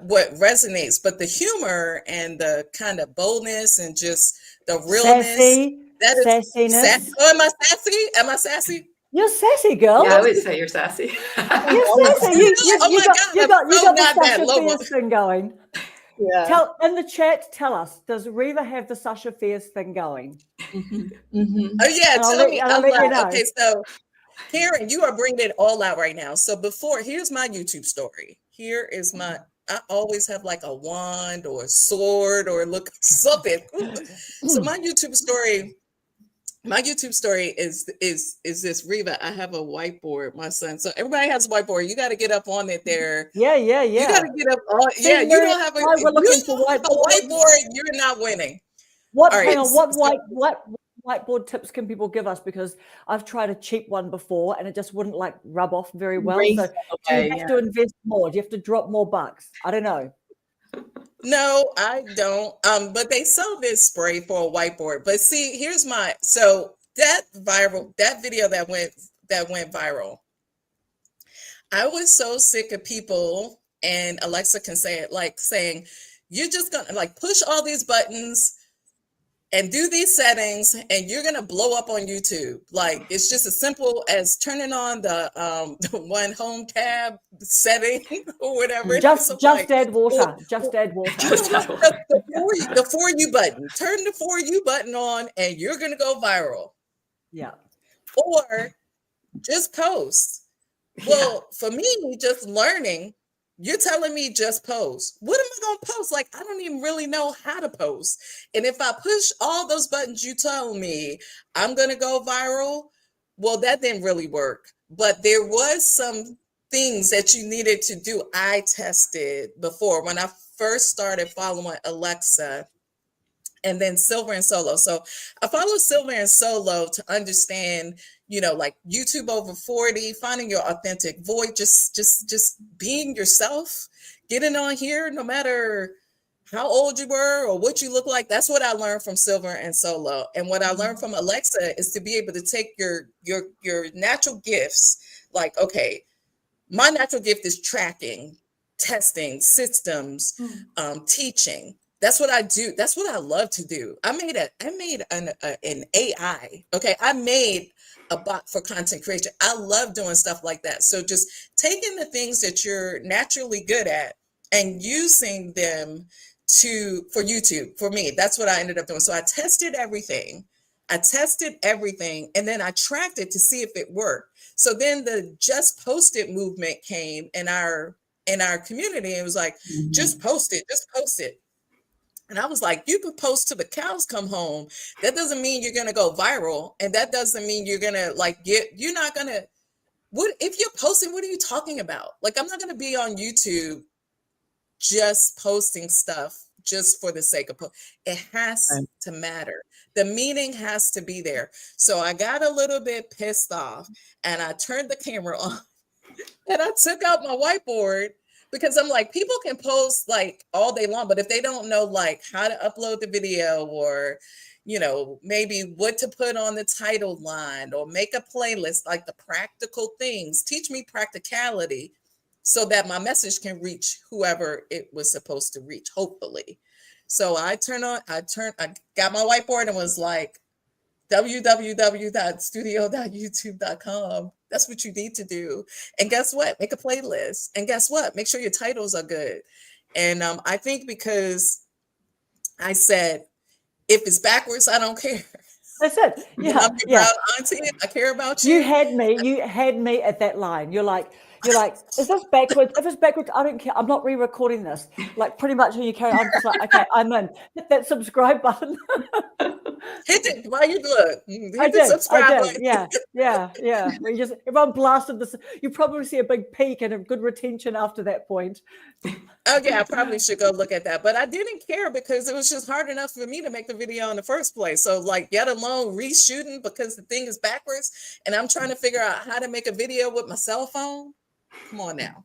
what resonates, but the humor and the kind of boldness and just the realness. That is sassiness. Oh, am I sassy? Am I sassy? You're sassy, girl. Yeah, I would say you're sassy. You're sassy. You got the Sasha Lobo. Fierce thing going. Yeah. Tell in the chat. Tell us, does Riva have the Sasha Fierce thing going? Oh yeah, tell me. Okay, so Karen, you are bringing it all out right now. So here's my YouTube story. Here is I always have like a wand or a sword or look something. So my YouTube story is this, Riva. I have a whiteboard, my son. So everybody has a whiteboard. You got to get up on it there. Yeah. You got to get up on. Yeah, you don't have a whiteboard. You're not winning. What? Right, hang on. whiteboard tips can people give us? Because I've tried a cheap one before and it just wouldn't like rub off very well. Race So do you have to invest more? Do you have to drop more bucks? I don't know. No, I don't. But they sell this spray for a whiteboard. But see, here's so that video that went viral. I was so sick of people, and Alexa can say it, like saying, you're just gonna like push all these buttons and do these settings and you're gonna blow up on YouTube. Like it's just as simple as turning on the one home tab setting or whatever. Just add water. Just add water. The For You button. Turn the For You button on and you're gonna go viral. Yeah. Or just post. Well, for me, just learning, you're telling me just post. What am I going to post? Like, I don't even really know how to post. And if I push all those buttons you told me, I'm going to go viral. Well, that didn't really work. But there was some things that you needed to do. I tested before when I first started following Alexa. And then Silver and Solo. So I follow Silver and Solo to understand, like YouTube over 40, finding your authentic voice, just being yourself, getting on here, no matter how old you were or what you look like. That's what I learned from Silver and Solo. And what I learned from Alexa is to be able to take your natural gifts. Like, okay, my natural gift is tracking, testing, systems, teaching. That's what I do. That's what I love to do. I made an AI. Okay. I made a bot for content creation. I love doing stuff like that. So just taking the things that you're naturally good at and using them for YouTube. For me, that's what I ended up doing. So I tested everything. And then I tracked it to see if it worked. So then the Just Post It movement came in our community. It was like, just post it. And I was like, you could post till the cows come home. That doesn't mean you're going to go viral. And that doesn't mean you're going to you're not going to, if you're posting, what are you talking about? Like, I'm not going to be on YouTube just posting stuff just for the sake of it has to matter. The meaning has to be there. So I got a little bit pissed off and I turned the camera on and I took out my whiteboard. Because I'm like, people can post like all day long, but if they don't know like how to upload the video or, maybe what to put on the title line or make a playlist, like the practical things, teach me practicality so that my message can reach whoever it was supposed to reach, hopefully. So I got my whiteboard and was like, www.studio.youtube.com. That's what you need to do. And guess what? Make a playlist. And guess what? Make sure your titles are good. And I think because I said, if it's backwards, I don't care. That's it. Yeah. I'm your proud auntie. I care about you. You had me at that line. You're like, is this backwards? If it's backwards, I don't care. I'm not re-recording this. Like pretty much when you carry on, I'm just like, okay, I'm in. Hit that subscribe button. Hit it while you look. Hit the subscribe button. Yeah. Everyone blasted this. You probably see a big peak and a good retention after that point. Okay, I probably should go look at that. But I didn't care because it was just hard enough for me to make the video in the first place. So like yet alone reshooting because the thing is backwards and I'm trying to figure out how to make a video with my cell phone. Come on now.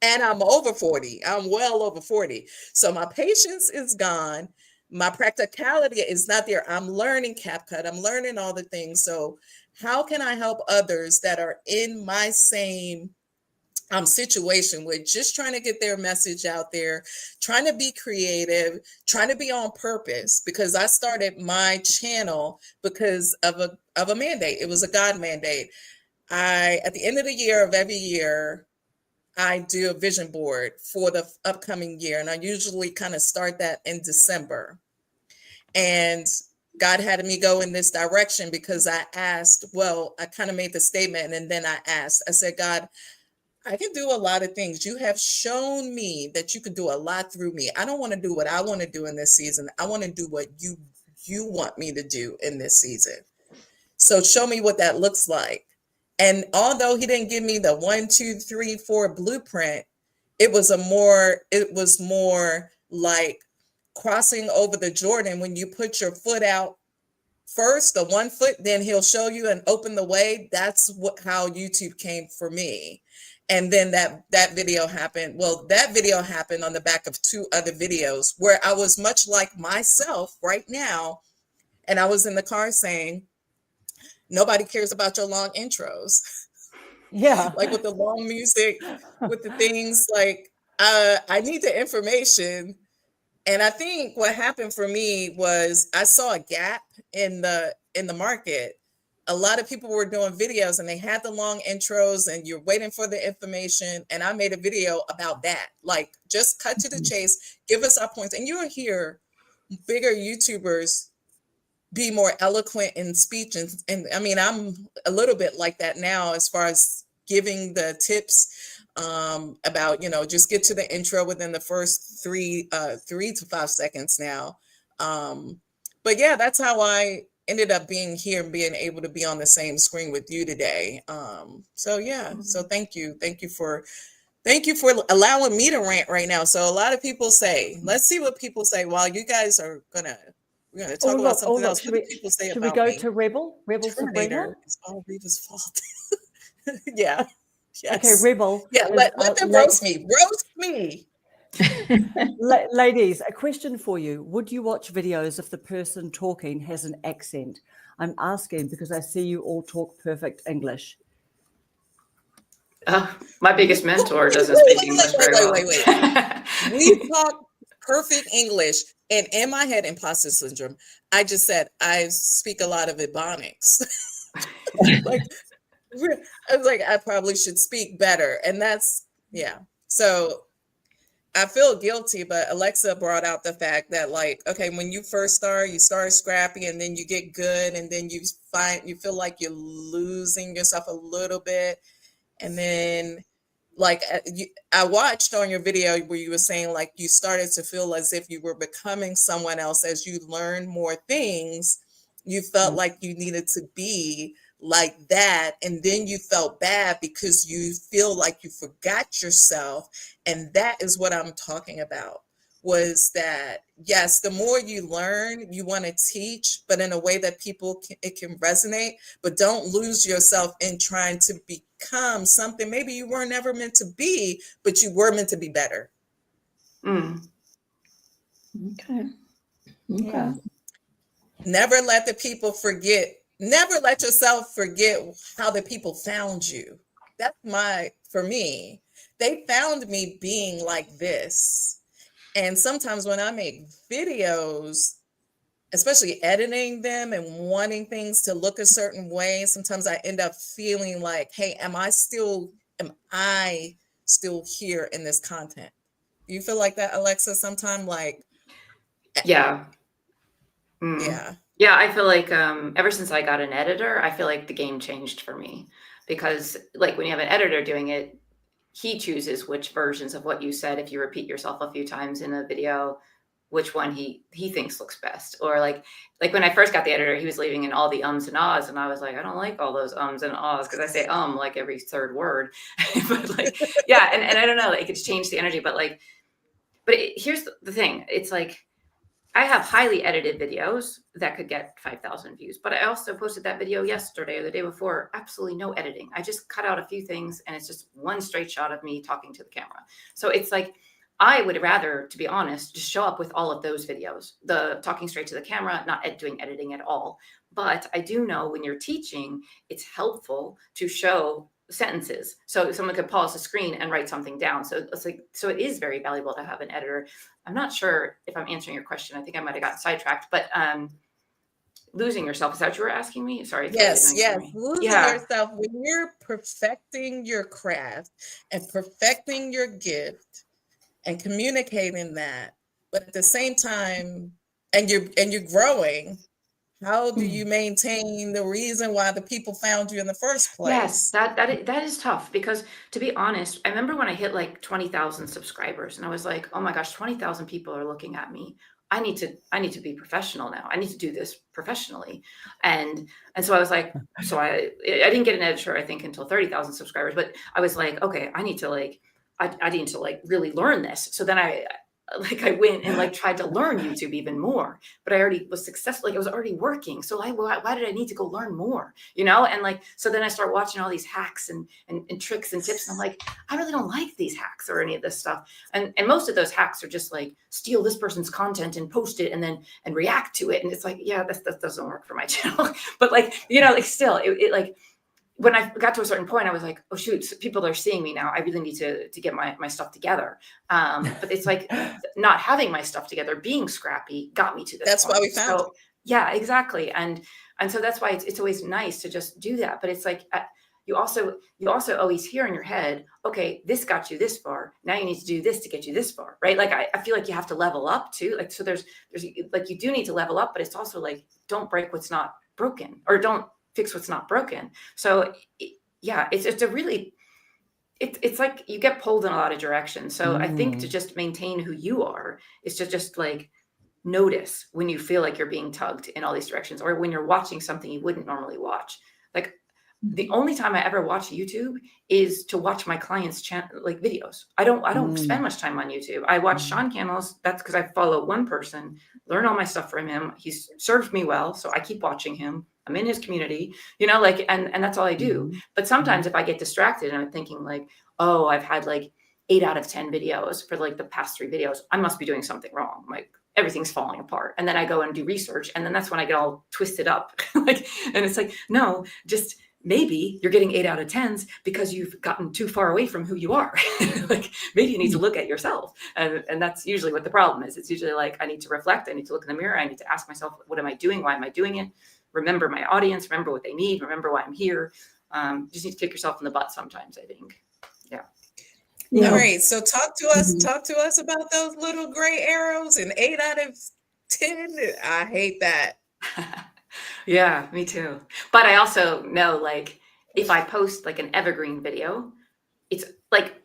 And I'm over 40. I'm well over 40. So my patience is gone. My practicality is not there. I'm learning CapCut. I'm learning all the things. So how can I help others that are in my same situation with just trying to get their message out there, trying to be creative, trying to be on purpose? Because I started my channel because of a mandate. It was a God mandate. At the end of the year of every year, I do a vision board for the upcoming year. And I usually kind of start that in December. And God had me go in this direction because I asked, I kind of made the statement. And then I said, God, I can do a lot of things. You have shown me that you can do a lot through me. I don't want to do what I want to do in this season. I want to do what you want me to do in this season. So show me what that looks like. And although he didn't give me the 1, 2, 3, 4 blueprint, it was more like crossing over the Jordan when you put your foot out first, the 1 foot, then he'll show you and open the way. That's how YouTube came for me. And then that video happened. Well, that video happened on the back of 2 other videos where I was much like myself right now. And I was in the car saying, nobody cares about your long intros. Yeah. Like with the long music, with the things like, I need the information. And I think what happened for me was I saw a gap in the market. A lot of people were doing videos and they had the long intros and you're waiting for the information. And I made a video about that. Like, just cut to the chase, give us our points. And you'll hear bigger YouTubers be more eloquent in speech. And I mean, I'm a little bit like that now as far as giving the tips about, just get to the intro within the first 3 to 5 seconds now. But yeah, that's how I ended up being here and being able to be on the same screen with you today. So yeah, so thank you for allowing me to rant right now. So a lot of people say, let's see what people say while you guys are we're gonna talk about something else. What do people say about me? Should we go to Rebel Sabrina? It's all Riva's fault. Yeah. Yes. Okay, Rebel. Yeah, let them roast me. Roast me. Ladies, a question for you. Would you watch videos if the person talking has an accent? I'm asking because I see you all talk perfect English. My biggest mentor doesn't speak English very well. Wait. We talk perfect English, and in my head, imposter syndrome. I just said I speak a lot of Ebonics. Like, I was like, I probably should speak better, and that's So I feel guilty, but Alexa brought out the fact that, like, okay, when you first start, you start scrappy, and then you get good, and then you feel like you're losing yourself a little bit, and then. Like I watched on your video where you were saying like you started to feel as if you were becoming someone else as you learned more things. You felt like you needed to be like that. And then you felt bad because you feel like you forgot yourself. And that is what I'm talking about, was that, yes, the more you learn, you want to teach, but in a way that it can resonate, but don't lose yourself in trying to become something maybe you were never meant to be, but you were meant to be better. Okay. Yeah. Never let yourself forget how the people found you. That's for me, they found me being like this. And sometimes when I make videos, especially editing them and wanting things to look a certain way, sometimes I end up feeling like, hey, am I still here in this content? Do you feel like that, Alexa, sometime? Like, yeah. Yeah, I feel like ever since I got an editor, I feel like the game changed for me, because like when you have an editor doing it, he chooses which versions of what you said, if you repeat yourself a few times in a video, which one he thinks looks best. Or like when I first got the editor, he was leaving in all the ums and ahs, and I was like, I don't like all those ums and ahs, because I say like every third word. But like, yeah, and I don't know, it could change the energy, but here's the thing. It's like, I have highly edited videos that could get 5,000 views, but I also posted that video yesterday or the day before, absolutely no editing. I just cut out a few things, and it's just one straight shot of me talking to the camera. So it's like, I would rather, to be honest, just show up with all of those videos, the talking straight to the camera, not doing editing at all. But I do know when you're teaching, it's helpful to show sentences, so someone could pause the screen and write something down. So it's like, so it is very valuable to have an editor. I'm not sure if I'm answering your question. I think I might have gotten sidetracked, but losing yourself, is that what you were asking me? Sorry. Yes. Losing yourself when you're perfecting your craft and perfecting your gift and communicating that, but at the same time, and you're growing. How do you maintain the reason why the people found you in the first place? Yes, that is tough, because to be honest, I remember when I hit like 20,000 subscribers, and I was like, oh my gosh, 20,000 people are looking at me. I need to be professional now. I need to do this professionally. And so I was like, so I didn't get an editor, I think, until 30,000 subscribers, but I was like, okay, I need to really learn this. So then like I went and like tried to learn YouTube even more, but I already was successful. Like I was already working. So why did I need to go learn more, you know? And like, so then I start watching all these hacks and tricks and tips. And I'm like, I really don't like these hacks or any of this stuff. And most of those hacks are just like steal this person's content and post it and react to it. And it's like, yeah, that doesn't work for my channel. But like, you know, like still it like, when I got to a certain point, I was like, oh shoot, people are seeing me now. I really need to get my stuff together. But it's like not having my stuff together, being scrappy got me to this That's point. why we found it. Yeah, exactly. And so that's why it's always nice to just do that. But it's like, you also always hear in your head, okay, this got you this far. Now you need to do this to get you this far, right? Like I feel like you have to level up too. Like, so there's like, you do need to level up, but it's also like, don't break what's not broken, or don't fix what's not broken. So yeah, it's a really, it's like you get pulled in a lot of directions. So I think to just maintain who you are is to just like notice when you feel like you're being tugged in all these directions, or when you're watching something you wouldn't normally watch. Like the only time I ever watch YouTube is to watch my clients' like videos. I don't spend much time on YouTube. I watch Sean Cannell's. That's because I follow one person, learn all my stuff from him. He's served me well, so I keep watching him. I'm in his community, you know, like, and that's all I do. But sometimes if I get distracted and I'm thinking like, oh, I've had like 8 out of 10 videos for like the past 3 videos, I must be doing something wrong. Like everything's falling apart. And then I go and do research, and then that's when I get all twisted up. Like, and it's like, no, just maybe you're getting 8 out of 10s because you've gotten too far away from who you are. Like maybe you need to look at yourself. And that's usually what the problem is. It's usually like, I need to reflect. I need to look in the mirror. I need to ask myself, what am I doing? Why am I doing it? Remember my audience, remember what they need, remember why I'm here. Just need to kick yourself in the butt sometimes, I think. Yeah. All right. So talk to us about those little gray arrows and 8 out of 10. I hate that. Yeah, me too. But I also know, like, if I post like an evergreen video, it's like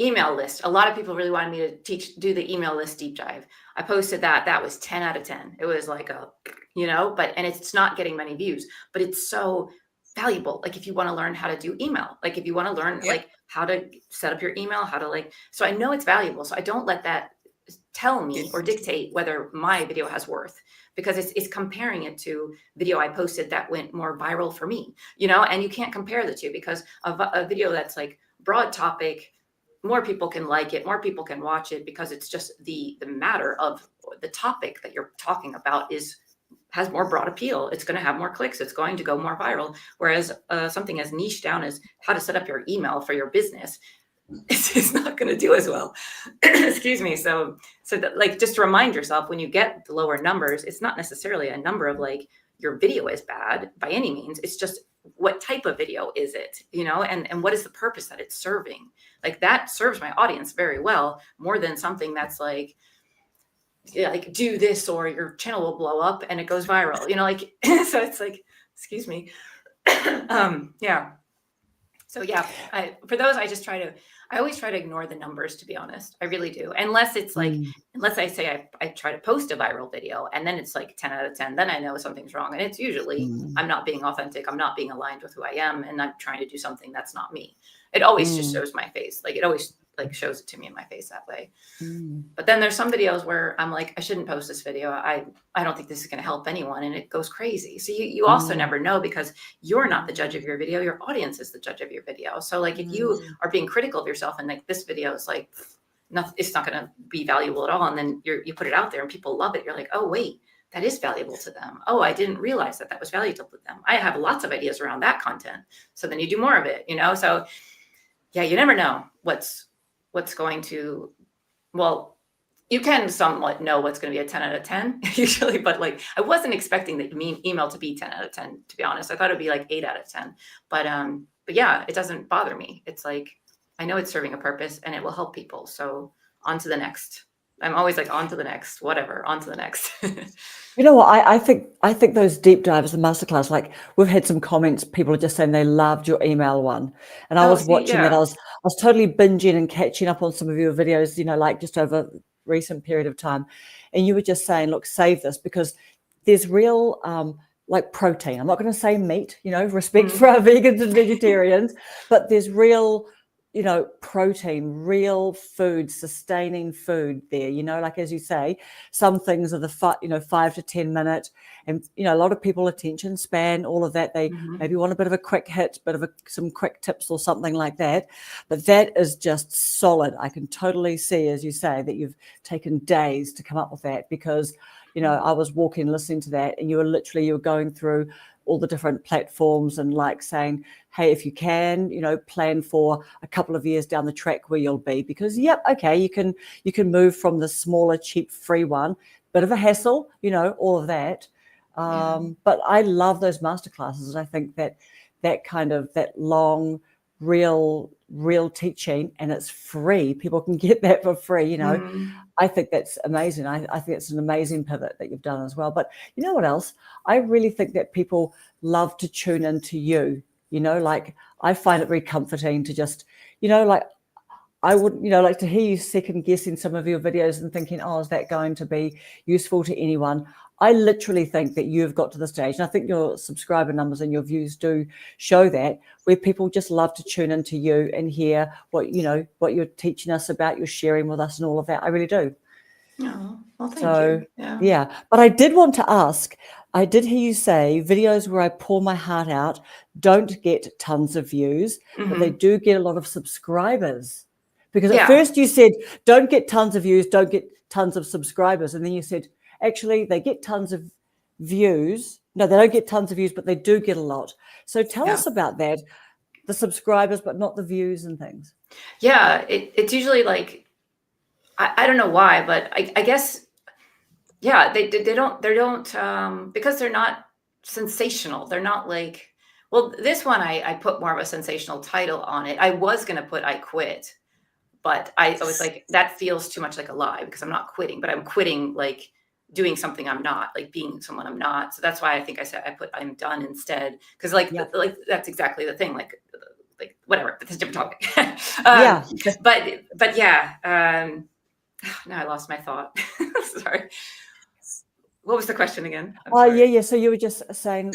email list. A lot of people really wanted me to do the email list deep dive. I posted that was 10 out of 10. It was like and it's not getting many views, but it's so valuable. Like if you want to learn how to do email, like if you want to learn like how to set up your email, how to so I know it's valuable. So I don't let that tell me or dictate whether my video has worth, because it's comparing it to video I posted that went more viral for me, and you can't compare the two, because a video that's like broad topic, more people can like it, more people can watch it, because it's just the matter of the topic that you're talking about has more broad appeal. It's going to have more clicks. It's going to go more viral. Whereas something as niche down as how to set up your email for your business, it's not going to do as well. Excuse me. So that, like, just remind yourself when you get the lower numbers, it's not necessarily a number of like your video is bad by any means. It's just what type of video is it, and what is the purpose that it's serving? Like that serves my audience very well, more than something that's like do this or your channel will blow up and it goes viral, so it's like, excuse me. Yeah. So yeah, for those, I always try to ignore the numbers, to be honest. I really do. Unless it's like, unless I say I try to post a viral video and then it's like 10 out of 10, then I know something's wrong. And it's usually I'm not being authentic. I'm not being aligned with who I am. And I'm trying to do something that's not me. It always just shows my face. Like it always shows it to me in my face that way. But then there's some videos where I'm like, I shouldn't post this video. I don't think this is going to help anyone. And it goes crazy. So you also never know, because you're not the judge of your video. Your audience is the judge of your video. So like, if you are being critical of yourself and like this video is like, it's not going to be valuable at all. And then you put it out there and people love it. You're like, oh, wait, that is valuable to them. Oh, I didn't realize that was valuable to them. I have lots of ideas around that content. So then you do more of it, So yeah, you never know what's going to, well, you can somewhat know what's going to be a 10 out of 10 usually, but like, I wasn't expecting the email to be 10 out of 10, to be honest. I thought it'd be like 8 out of 10, but yeah, it doesn't bother me. It's like, I know it's serving a purpose and it will help people. So on to the next. I'm always like, on to the next, whatever, on to the next. You know what? I think those deep dives, the masterclass, like we've had some comments, people are just saying they loved your email one. And I was watching it. I was totally binging and catching up on some of your videos, like just over a recent period of time. And you were just saying, look, save this, because there's real like protein. I'm not going to say meat, respect for our vegans and vegetarians, but there's real protein, real food, sustaining food there, like as you say, some things are the 5 to 10 minute, and a lot of people attention span, all of that, they maybe want a bit of a quick hit, some quick tips or something like that, but that is just solid. I can totally see, as you say, that you've taken days to come up with that, because I was walking listening to that, and you were going through all the different platforms and like saying, hey, if you can, plan for a couple of years down the track where you'll be, because you can move from the smaller, cheap, free one, bit of a hassle, all of that. But I love those masterclasses. And I think that long, real teaching, and it's free. People can get that for free, I think that's amazing. I think it's an amazing pivot that you've done as well. But you know what else? I really think that people love to tune into you, like I find it very comforting to just, like I would, like to hear you second guessing some of your videos and thinking, oh, is that going to be useful to anyone? I literally think that you've got to the stage, and I think your subscriber numbers and your views do show that, where people just love to tune into you and hear what you're teaching us about, you're sharing with us and all of that. I really do. Oh, well, thank you. Yeah. But I did want to ask, I did hear you say videos where I pour my heart out don't get tons of views, but they do get a lot of subscribers. Because at first you said, don't get tons of views, don't get tons of subscribers. And then you said, actually, they get tons of views. No, they don't get tons of views, but they do get a lot. So tell us about that, the subscribers, but not the views and things. Yeah, it's usually like, I don't know why, but I guess, they don't, because they're not sensational. They're not like, well, this one, I put more of a sensational title on it. I was going to put, I quit, but I was like, that feels too much like a lie, because I'm not quitting, but I'm quitting like doing something I'm not, like being someone I'm not. So that's why I think I said I put I'm done instead, because like that's exactly the thing. Like whatever, that's a different topic. But now I lost my thought. Sorry. What was the question again? So you were just saying,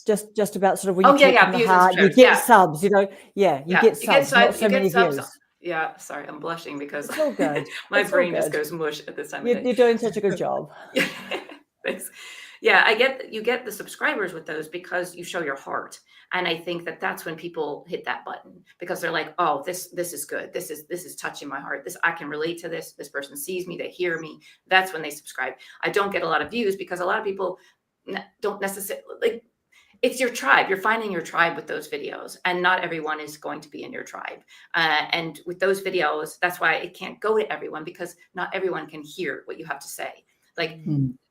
just about sort of when you views the heart, you get subs, you get subs, not so many views. Yeah, sorry, I'm blushing because it's all good. My brain just goes mush at this time of day. You're doing such a good job. Thanks. Yeah, you get the subscribers with those because you show your heart. And I think that's when people hit that button, because they're like, oh, this is good. This is touching my heart. I can relate to this. This person sees me, they hear me. That's when they subscribe. I don't get a lot of views because a lot of people don't necessarily like. It's your tribe. You're finding your tribe with those videos, and not everyone is going to be in your tribe. And with those videos, that's why it can't go to everyone, because not everyone can hear what you have to say. Like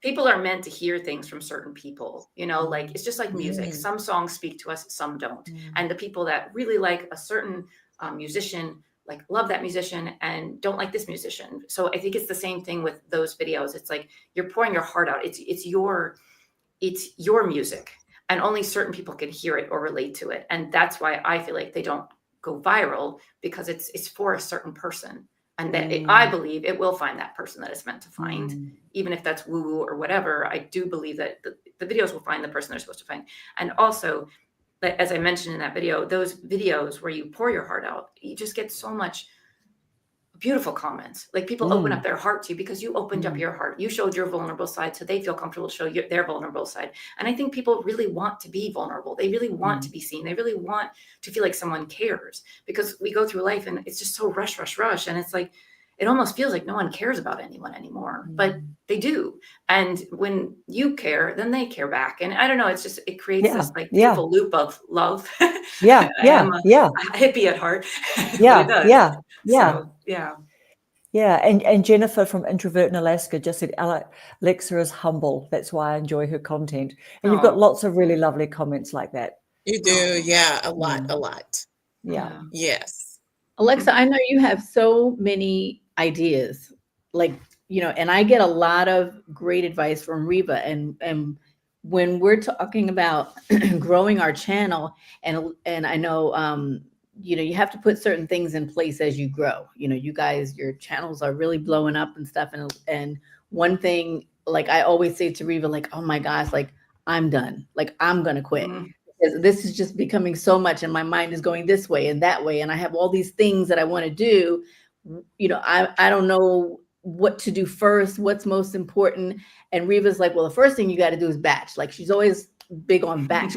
people are meant to hear things from certain people, like it's just like music. Some songs speak to us, some don't. And the people that really like a certain musician, like love that musician and don't like this musician. So I think it's the same thing with those videos. It's like you're pouring your heart out. It's your music. And only certain people can hear it or relate to it. And that's why I feel like they don't go viral, because it's for a certain person. And that I believe it will find that person that it's meant to find, even if that's woo-woo or whatever. I do believe that the videos will find the person they're supposed to find. And also, as I mentioned in that video, those videos where you pour your heart out, you just get so much beautiful comments. Like people open up their heart to you because you opened up your heart. You showed your vulnerable side, so they feel comfortable to show their vulnerable side. And I think people really want to be vulnerable. They really want to be seen. They really want to feel like someone cares, because we go through life and it's just so rush. And it's like, it almost feels like no one cares about anyone anymore, but they do. And when you care, then they care back. And I don't know, it creates this like beautiful loop of love. I'm a hippie at heart. And Jennifer from Introvert in Alaska just said Alexa is humble. That's why I enjoy her content. And you've got lots of really lovely comments like that. You do, a lot. Yeah. Yes. Alexa, I know you have so many ideas, and I get a lot of great advice from Riva, and when we're talking about growing our channel, and I know you have to put certain things in place as you grow. You guys, your channels are really blowing up and stuff, and one thing, like I always say to Riva, like, oh my gosh, like I'm done, like I'm gonna quit. because this is just becoming so much and my mind is going this way and that way. And I have all these things that I want to do. I don't know what to do first, what's most important. And Riva's like, well, the first thing you got to do is batch. Like she's always big on batch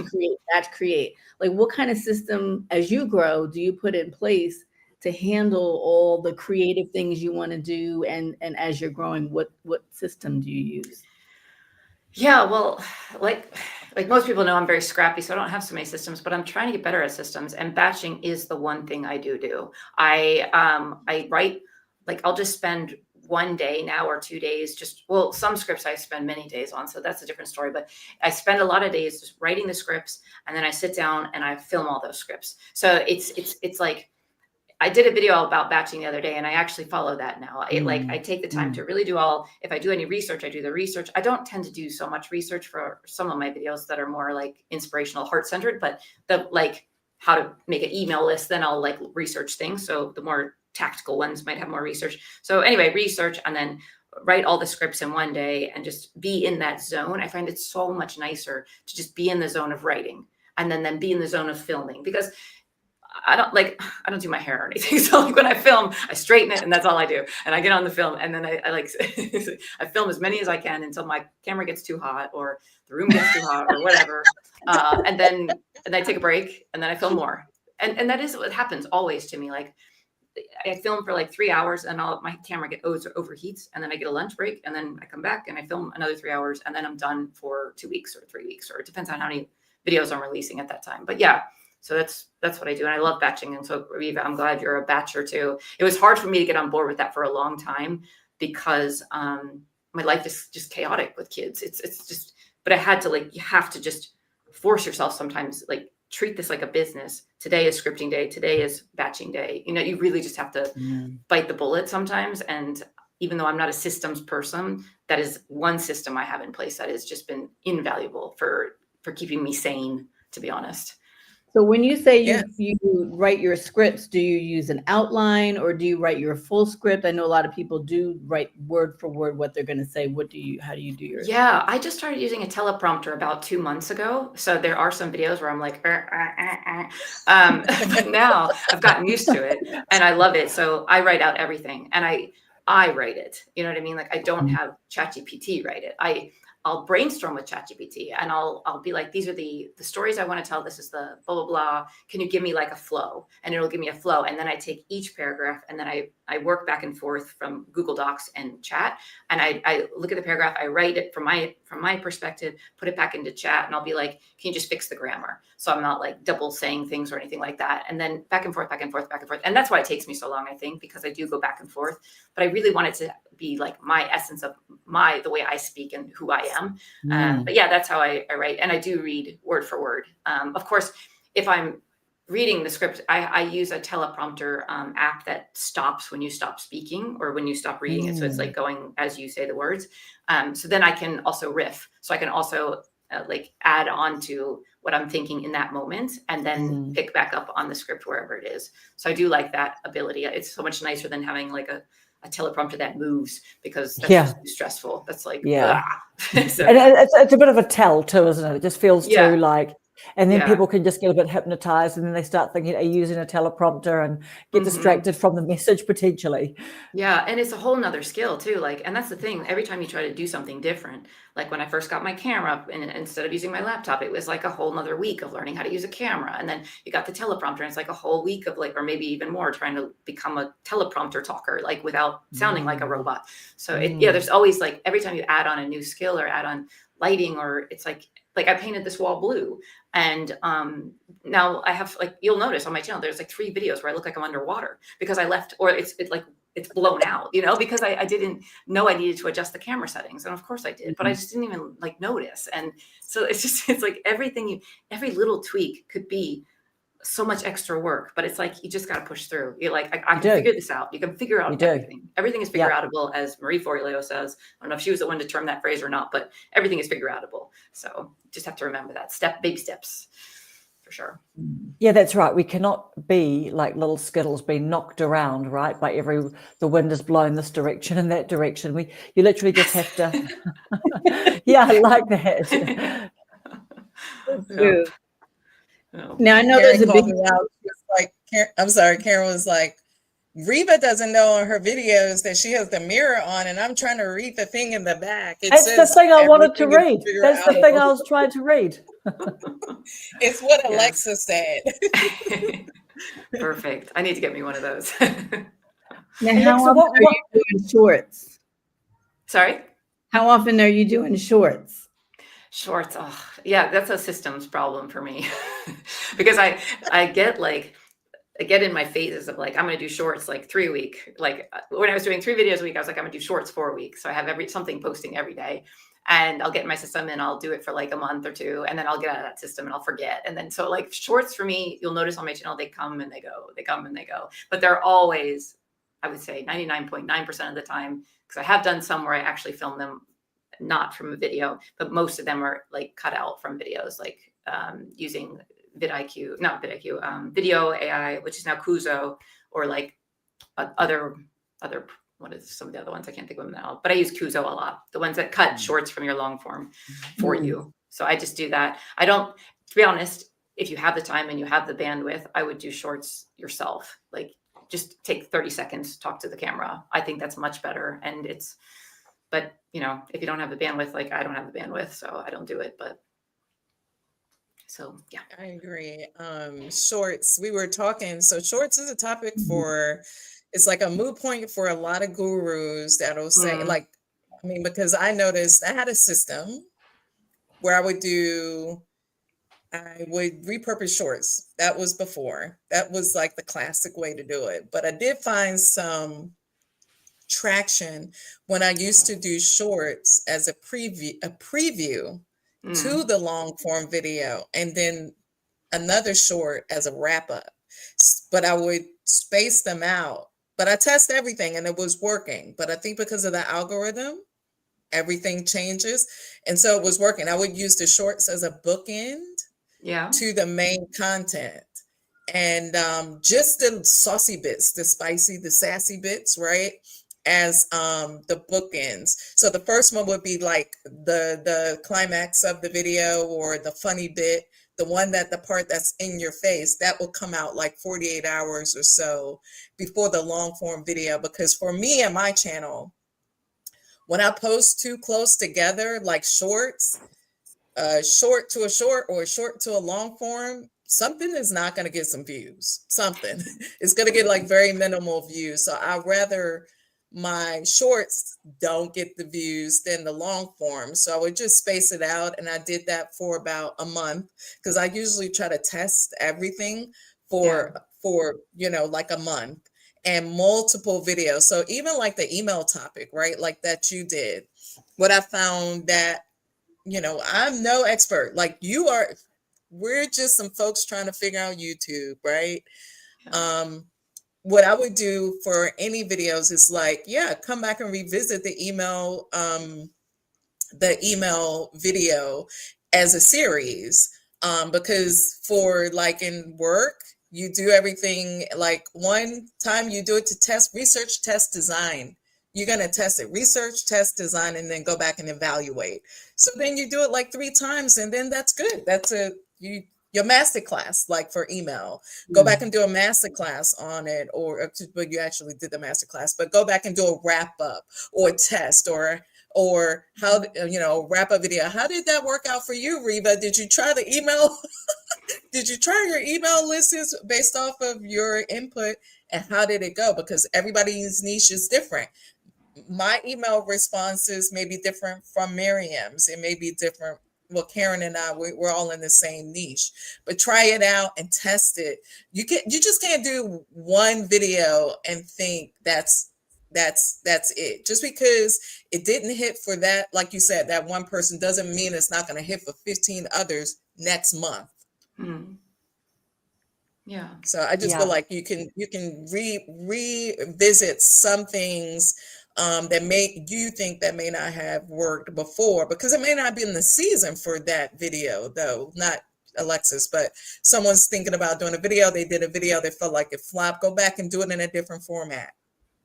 create. Like what kind of system as you grow do you put in place to handle all the creative things you want to do? And as you're growing, what system do you use? Yeah, well, like most people know, I'm very scrappy, so I don't have so many systems, but I'm trying to get better at systems. And batching is the one thing I do. I write, like I'll just spend one day now or 2 days, some scripts I spend many days on, so that's a different story. But I spend a lot of days just writing the scripts, and then I sit down and I film all those scripts. So it's like, I did a video about batching the other day, and I actually follow that now. I take the time to really if I do any research, I do the research. I don't tend to do so much research for some of my videos that are more like inspirational, heart-centered, but how to make an email list, then I'll like research things. So the more tactical ones might have more research. So anyway, research and then write all the scripts in one day and just be in that zone. I find it so much nicer to just be in the zone of writing and then be in the zone of filming, because I don't do my hair or anything. So like when I film, I straighten it and that's all I do. And I get on the film and then I like, I film as many as I can until my camera gets too hot or the room gets too hot or whatever. And then I take a break and then I film more. And that is what happens always to me. Like I film for like 3 hours and my camera overheats, and then I get a lunch break and then I come back and I film another 3 hours and then I'm done for 2 weeks or 3 weeks, or it depends on how many videos I'm releasing at that time. But yeah. So that's what I do. And I love batching. And so Riva, I'm glad you're a batcher too. It was hard for me to get on board with that for a long time because my life is just chaotic with kids. It's just, but I had to you have to just force yourself sometimes, like treat this like a business. Today is scripting day. Today is batching day. You really just have to bite the bullet sometimes. And even though I'm not a systems person, that is one system I have in place that has just been invaluable for keeping me sane, to be honest. So when you say you write your scripts, do you use an outline or do you write your full script? I know a lot of people do write word for word what they're going to say. How do you do yours? Yeah, I just started using a teleprompter about 2 months ago. So there are some videos where I'm like, but now I've gotten used to it and I love it. So I write out everything and I write it. You know what I mean? Like I don't have ChatGPT write it. I'll brainstorm with ChatGPT and I'll be like, these are the stories I want to tell. This is the blah, blah, blah. Can you give me like a flow? And it'll give me a flow. And then I take each paragraph and then I work back and forth from Google Docs and chat. And I look at the paragraph, I write it from my perspective, put it back into chat. And I'll be like, can you just fix the grammar? So I'm not like double saying things or anything like that. And then back and forth, back and forth, back and forth. And that's why it takes me so long, I think, because I do go back and forth, but I really want it to be like my essence of the way I speak and who I am. But yeah, that's how I write. And I do read word for word. Of course, if I'm reading the script, I use a teleprompter app that stops when you stop speaking or when you stop reading it. So it's like going as you say the words. So then I can also riff. So I can also like add on to what I'm thinking in that moment and then pick back up on the script wherever it is. So I do like that ability. It's so much nicer than having like a teleprompter that moves, because that's just too stressful. That's like, so, and it's a bit of a tell too, isn't it? It just feels too like, and then people can just get a bit hypnotized and then they start thinking, are you using a teleprompter, and get distracted from the message potentially. Yeah. And it's a whole nother skill too. Like, and that's the thing, every time you try to do something different, like when I first got my camera and instead of using my laptop, it was like a whole nother week of learning how to use a camera. And then you got the teleprompter and it's like a whole week of like, or maybe even more, trying to become a teleprompter talker, like without sounding like a robot. So there's always like, every time you add on a new skill or add on lighting, or it's like I painted this wall blue, and now I have, like, you'll notice on my channel, there's like 3 videos where I look like I'm underwater because I left, or it's blown out, because I didn't know I needed to adjust the camera settings. And of course I did, but I just didn't even like notice. And so it's like every little tweak could be so much extra work, but it's like, you just got to push through. You're like, I can figure this out. You can figure out everything. Everything is figure outable, as Marie Forleo says. I don't know if she was the one to term that phrase or not, but everything is figure outable. So just have to remember that baby steps for sure. Yeah, that's right. We cannot be like little skittles being knocked around, right? By the wind is blowing this direction and that direction. You literally just have to. Yeah, I like that. That's true. Oh. Now I know Karen there's a called big. me out. She was like, I'm sorry, Karen was like, Riva doesn't know on her videos that she has the mirror on, and I'm trying to read the thing in the back. It That's the says thing I wanted to everything is read. figure That's the out. thing I was trying to read. It's what Yeah. Alexa said. Perfect. I need to get me one of those. Now, Alexa, how often what- are you doing shorts? Sorry? How often are you doing shorts? Shorts. Oh, yeah, that's a systems problem for me. Because I get in my phases of like, I'm going to do shorts like 3 a week. Like when I was doing 3 videos a week, I was like, I'm going to do shorts 4 a week. So I have something posting every day, and I'll get in my system and I'll do it for like a month or 2. And then I'll get out of that system and I'll forget. And then, so like shorts for me, you'll notice on my channel, they come and they go, they come and they go, but they're always, I would say 99.9% of the time, because I have done some where I actually film them not from a video, but most of them are like cut out from videos, like using Video AI, which is now Kuzo, or like other, what is some of the other ones? I can't think of them now, but I use Kuzo a lot. The ones that cut shorts from your long form for you. So I just do that. I don't, to be honest, if you have the time and you have the bandwidth, I would do shorts yourself. Like just take 30 seconds, talk to the camera. I think that's much better. And but you know, if you don't have the bandwidth, like I don't have the bandwidth, so I don't do it. But so yeah. I agree. Shorts, we were talking. So shorts is a topic for, it's like a moot point for a lot of gurus that'll say, like, I mean, because I noticed I had a system where I would repurpose shorts. That was before. That was like the classic way to do it. But I did find some traction when I used to do shorts as a preview to the long form video, and then another short as a wrap up. But I would space them out. But I test everything and it was working. But I think because of the algorithm, everything changes. And so it was working. I would use the shorts as a bookend to the main content. And just the saucy bits, the spicy, the sassy bits, right? As the bookends. So the first one would be like the climax of the video, or the funny bit, the one that the part that's in your face, that will come out like 48 hours or so before the long form video. Because for me and my channel, when I post too close together, like shorts, short to a short or a short to a long form, something is not going to get some views. Something is going to get like very minimal views. So I'd rather my shorts don't get the views than the long form. So I would just space it out. And I did that for about a month, because I usually try to test everything for you know, like a month, and multiple videos. So even like the email topic, right? Like that you did, what I found that, you know, I'm no expert like you are. We're just some folks trying to figure out YouTube, right? What I would do for any videos is like, come back and revisit the email video as a series. Because for like in work, you do everything like one time you do it to test, research, test, design. You're going to test it, research, test, design, and then go back and evaluate. So then you do it like 3 times, and then that's good. That's your master class, like for email. Go back and do a master class on it, but you actually did the master class, but go back and do a wrap up or a test, or how, you know, wrap up video. How did that work out for you, Riva? Did you try the email? Did you try your email lists based off of your input, and how did it go? Because everybody's niche is different. My email responses may be different from Miriam's. It may be different. Well, Karen and I, we're all in the same niche, but try it out and test it. You just can't do one video and think that's it. Just because it didn't hit for that, like you said, that one person doesn't mean it's not going to hit for 15 others next month. Yeah. So I just feel like you can revisit some things that you think that may not have worked before, because it may not be in the season for that video, though. Not Alexis, but someone's thinking about doing a video. They did a video, they felt like it flopped. Go back and do it in a different format.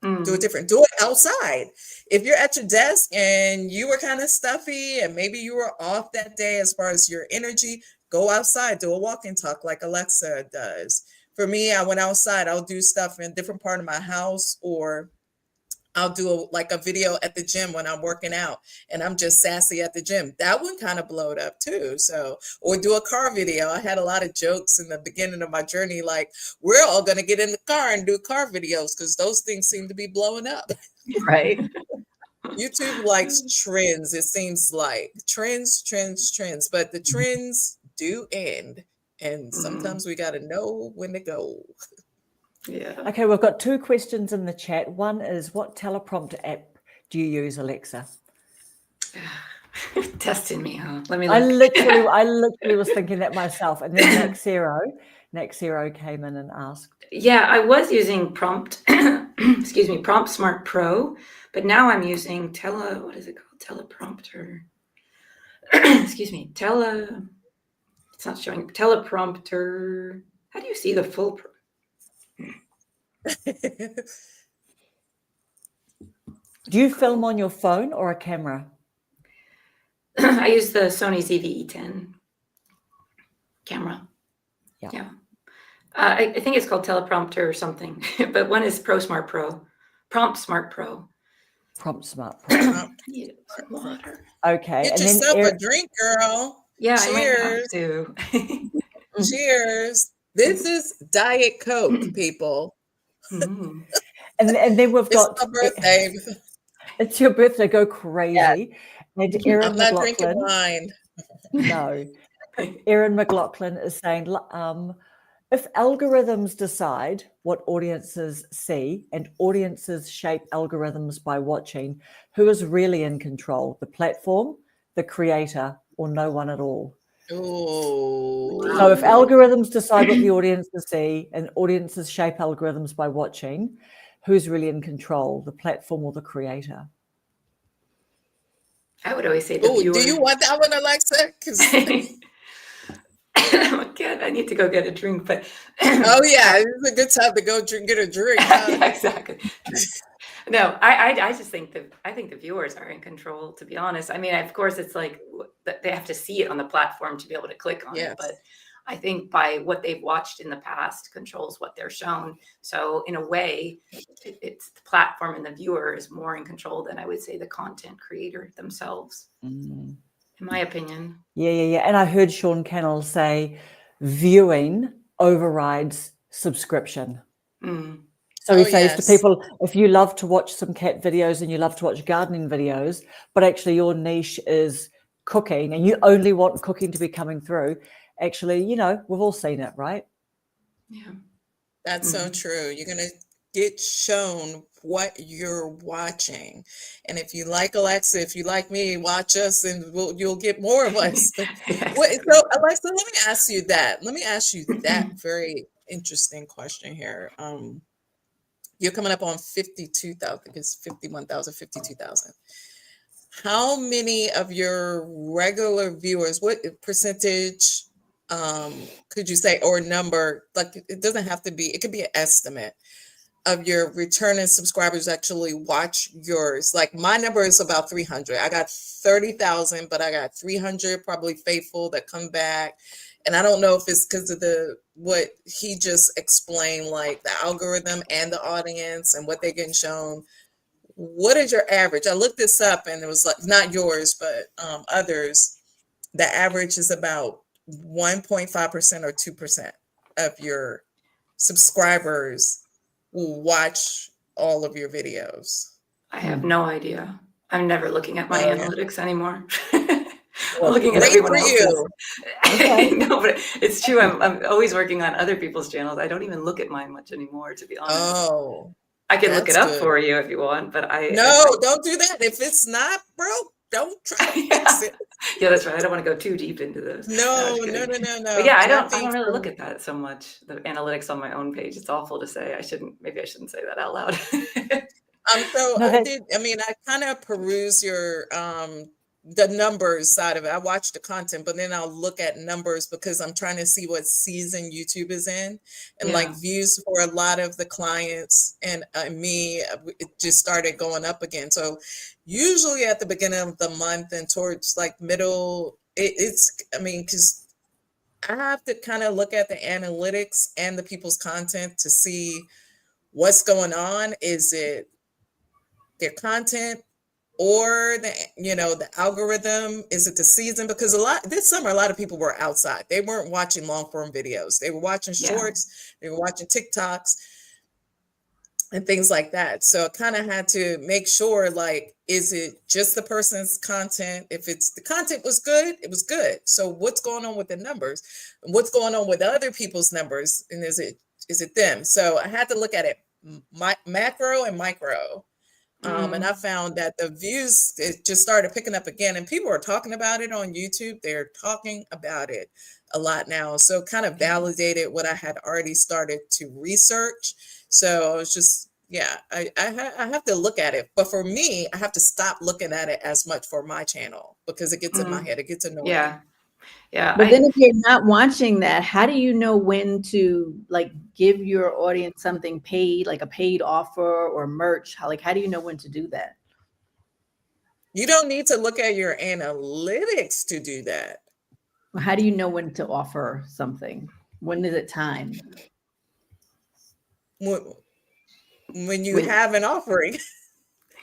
Do it different. Do it outside. If you're at your desk and you were kind of stuffy and maybe you were off that day as far as your energy, go outside, do a walk and talk like Alexa does. For me, I went outside, I'll do stuff in a different part of my house, or I'll do a video at the gym when I'm working out and I'm just sassy at the gym. That one kind of blowed up too. So, or do a car video. I had a lot of jokes in the beginning of my journey, like we're all going to get in the car and do car videos because those things seem to be blowing up. Right. YouTube likes trends. It seems like trends, but the trends do end. And sometimes we got to know when to go. Yeah. Okay, we've got 2 questions in the chat. One is, what teleprompter app do you use, Alexa? Testing me, huh? Let me I look. literally was thinking that myself. And then Naxero came in and asked. Yeah, I was using Prompt, excuse me, Prompt Smart Pro, but now I'm using what is it called? Teleprompter. Excuse me, it's not showing. Teleprompter. How do you see the full? Do you film on your phone or a camera? I use the Sony ZV-E10 camera. Yeah. I think it's called teleprompter or something, but one is Prompt Smart Pro. Prompt Smart Pro. I need some water. Okay. Get and yourself then a drink, girl. Yeah, Cheers. I might have to. Cheers. This is Diet Coke, people. and then we've got it's my birthday. It's your birthday. Go crazy. Yeah. And Erin I'm not McLaughlin. drinking wine. No. Erin McLaughlin is saying, if algorithms decide what audiences see and audiences shape algorithms by watching, who is really in control? The platform, the creator, or no one at all? Ooh. So if algorithms decide what the audiences see and audiences shape algorithms by watching, who's really in control? The platform or the creator? I would always say the viewer. Do you want that one, Alexa? Oh, God, I need to go get a drink. But oh yeah, it's a good time to go get a drink. Huh? Yeah, exactly. No, I just think the viewers are in control. To be honest, I mean, of course, it's like they have to see it on the platform to be able to click on it. But I think by what they've watched in the past controls what they're shown. So in a way, it's the platform and the viewer is more in control than I would say the content creator themselves. In my opinion. Yeah. And I heard Sean Cannell say viewing overrides subscription. So he says to people, if you love to watch some cat videos and you love to watch gardening videos, but actually your niche is cooking and you only want cooking to be coming through, actually, we've all seen it, right? Yeah. That's so true. You're going to get shown what you're watching. And if you like Alexa, if you like me, watch us and you'll get more of us. So Alexa, let me ask you that very interesting question here. You're coming up on 52,000, because 51,000, 52,000. How many of your regular viewers, what percentage could you say, or number, like it doesn't have to be, it could be an estimate of your returning subscribers actually watch yours? Like my number is about 300. I got 30,000, but I got 300 probably faithful that come back. And I don't know if it's because of what he just explained, like the algorithm and the audience and what they're getting shown. What is your average? I looked this up and it was like, not yours, but others. The average is about 1.5% or 2% of your subscribers will watch all of your videos. I have no idea. I'm never looking at my analytics anymore. I'm looking at everyone else's. Okay. No, but it's true. I'm always working on other people's channels. I don't even look at mine much anymore, to be honest. Oh, I can look it up for you if you want, but don't do that. If it's not, bro, don't try to fix it. Yeah, that's right. I don't want to go too deep into this. No. But yeah, I don't really look at that so much. The analytics on my own page. It's awful to say. Maybe I shouldn't say that out loud. I kind of peruse your the numbers side of it. I watch the content, but then I'll look at numbers because I'm trying to see what season YouTube is in, and like views for a lot of the clients and me, it just started going up again. So usually at the beginning of the month and towards like middle, because I have to kind of look at the analytics and the people's content to see what's going on. Is it their content or the algorithm? Is it the season? Because this summer a lot of people were outside. They weren't watching long form videos. They were watching Yeah. shorts, they were watching TikToks and things like that. So I kind of had to make sure, like, is it just the person's content? If it's the content was good, it was good. So what's going on with the numbers? What's going on with other people's numbers? And is it them? So I had to look at it macro and micro. And I found that the views, it just started picking up again, and people are talking about it on YouTube. They're talking about it a lot now. So kind of validated what I had already started to research. So it's just, yeah, I have to look at it. But for me, I have to stop looking at it as much for my channel because it gets in my head. It gets annoying. Yeah. Yeah. But then if you're not watching that, how do you know when to like give your audience something paid, like a paid offer or merch? How do you know when to do that? You don't need to look at your analytics to do that. How do you know when to offer something? When is it time? When you have an offering.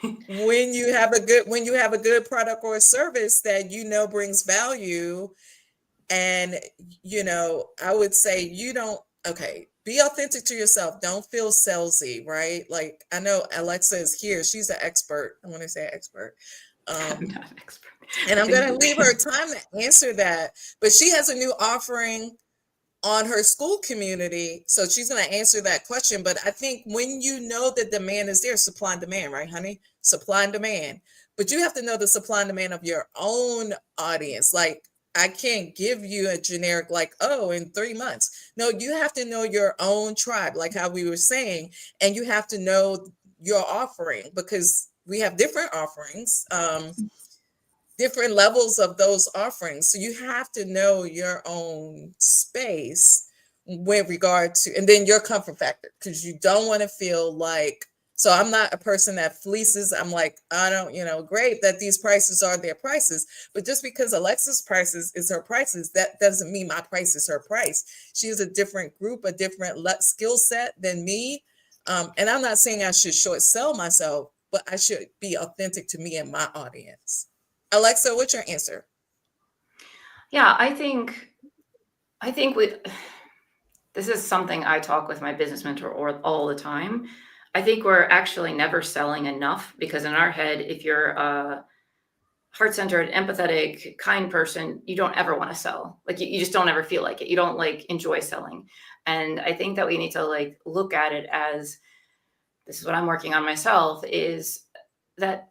when you have a good product or a service that brings value. And I would say be authentic to yourself. Don't feel salesy, right? Like, I know Alexa is here. She's an expert. I want to say expert. I'm not an expert. And I'm going to leave her time to answer that. But she has a new offering on her school community. So she's going to answer that question. But I think when you know the demand is there, supply and demand, right, honey? Supply and demand. But you have to know the supply and demand of your own audience. Like, I can't give you a generic, like, oh, in 3 months. No, you have to know your own tribe, like how we were saying, and you have to know your offering, because we have different offerings, different levels of those offerings. So you have to know your own space with regard to, and then your comfort factor, because you don't want to feel like, so I'm not a person that fleeces. I'm like, I don't, great that these prices are their prices, but just because Alexa's prices is her prices, that doesn't mean my price is her price. She is a different group, a different skill set than me. And I'm not saying I should short sell myself, but I should be authentic to me and my audience. Alexa, what's your answer? Yeah, I think this is something I talk with my business mentor all the time. I think we're actually never selling enough, because in our head, if you're a heart-centered, empathetic, kind person, you don't ever want to sell. Like, you just don't ever feel like it. You don't enjoy selling. And I think that we need to look at it as, this is what I'm working on myself, is that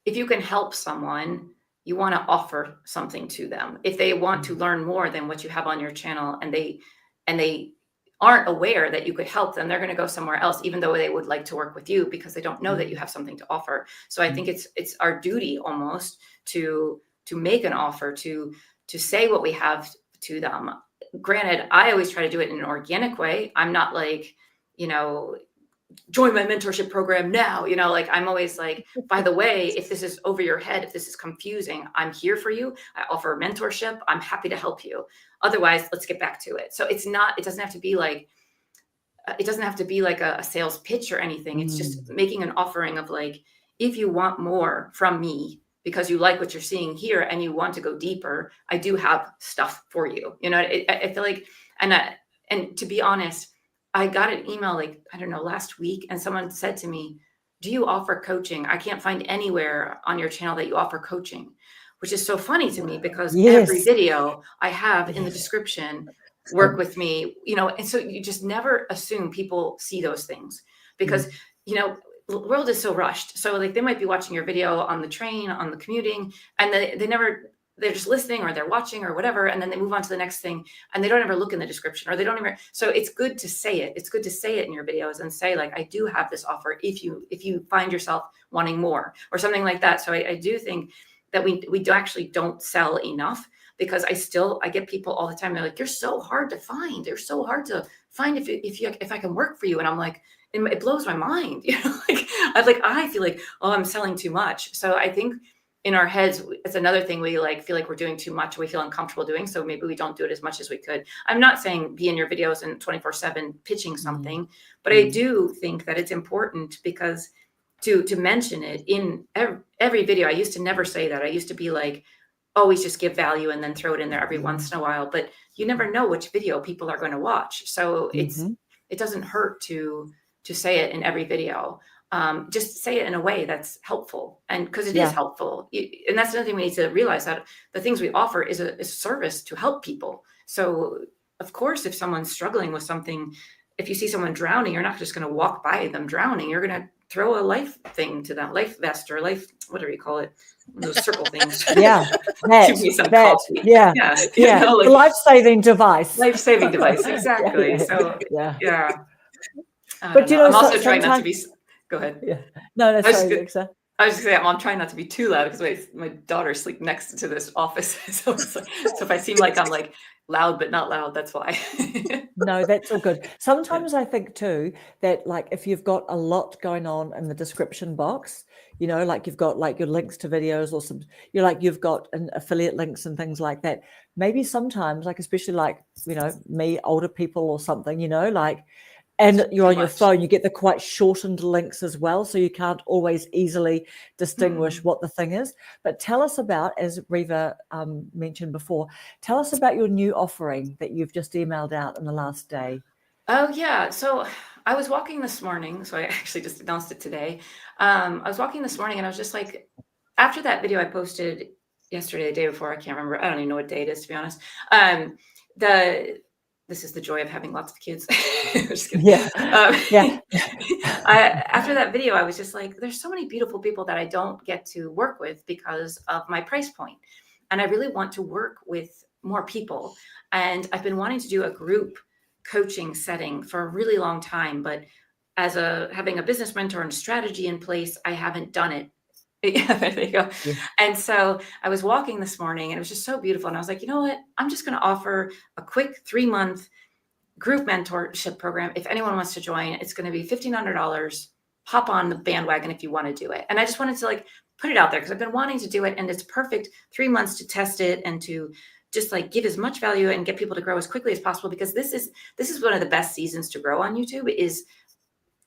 if you can help someone, you want to offer something to them. If they want to learn more than what you have on your channel, and they aren't aware that you could help them, they're going to go somewhere else, even though they would like to work with you, because they don't know that you have something to offer. So I think it's our duty almost to make an offer, to say what we have to them. Granted, I always try to do it in an organic way. I'm not join my mentorship program now. I'm always like, by the way, if this is over your head, if this is confusing, I'm here for you. I offer mentorship. I'm happy to help you. Otherwise, let's get back to it. So it doesn't have to be like a sales pitch or anything. It's just making an offering of if you want more from me because you like what you're seeing here and you want to go deeper, I do have stuff for you. I feel like, and to be honest, I got an email last week, and someone said to me, do you offer coaching? I can't find anywhere on your channel that you offer coaching, which is so funny to me, because every video I have in the description, work with me, and so you just never assume people see those things, because, the world is so rushed. So they might be watching your video on the train, on the commuting, and they're just listening, or they're watching or whatever. And then they move on to the next thing, and they don't ever look in the description, or they don't ever. So it's good to say it. It's good to say it in your videos and say, I do have this offer if you find yourself wanting more or something like that. So I do think that we don't sell enough, because I get people all the time. They're like, you're so hard to find. They're so hard to find if I can work for you. And I'm like, it blows my mind. I feel like, oh, I'm selling too much. So I think in our heads, it's another thing we like feel like we're doing too much. We feel uncomfortable doing. So maybe we don't do it as much as we could. I'm not saying be in your videos and 24/7 pitching something, but I do think that it's important because to mention it in every video. I used to never say that. I used to be like, always just give value and then throw it in there every once in a while. But you never know which video people are going to watch. So it doesn't hurt to say it in every video. Just say it in a way that's helpful, and because it is helpful. And that's another thing we need to realize, that the things we offer is a service to help people. So of course, if someone's struggling with something, if you see someone drowning, you're not just going to walk by them drowning. You're going to throw a life thing to them, life vest or life, whatever you call it, those circle things. Yeah, Give me some coffee. Yeah. You know, like, life-saving device. Life-saving device, exactly. So yeah. But I'm also trying not to be. Go ahead. Yeah. No, sorry, Alexa. I was just saying, I'm trying not to be too loud because my daughters sleep next to this office. So if I seem like I'm like loud but not loud, that's why. No, that's all good. Sometimes I think too that like if you've got a lot going on in the description box, you know, like you've got like your links to videos or some, you've got an affiliate links and things like that. Maybe sometimes, like especially like, you know, me, older people or something, you know, like, and you're on your phone, you get the quite shortened links as well. So you can't always easily distinguish what the thing is. But tell us about, as Riva mentioned before, tell us about your new offering that you've just emailed out in the last day. Oh, yeah. So I was walking this morning. So I actually just announced it today. I was walking this morning and I was just like, after that video I posted yesterday, the day before, I can't remember. I don't even know what day it is, to be honest. This is the joy of having lots of kids. Just kidding. After that video, I was just like, there's so many beautiful people that I don't get to work with because of my price point. And I really want to work with more people. And I've been wanting to do a group coaching setting for a really long time. But having a business mentor and strategy in place, I haven't done it. Yeah, there you go. Yeah. And so I was walking this morning and it was just so beautiful. And I was like, you know what? I'm just going to offer a quick 3-month group mentorship program. If anyone wants to join, it's going to be $1,500. Hop on the bandwagon if you want to do it. And I just wanted to like put it out there because I've been wanting to do it. And it's perfect 3 months to test it and to just like give as much value and get people to grow as quickly as possible. Because this is one of the best seasons to grow on YouTube. Is,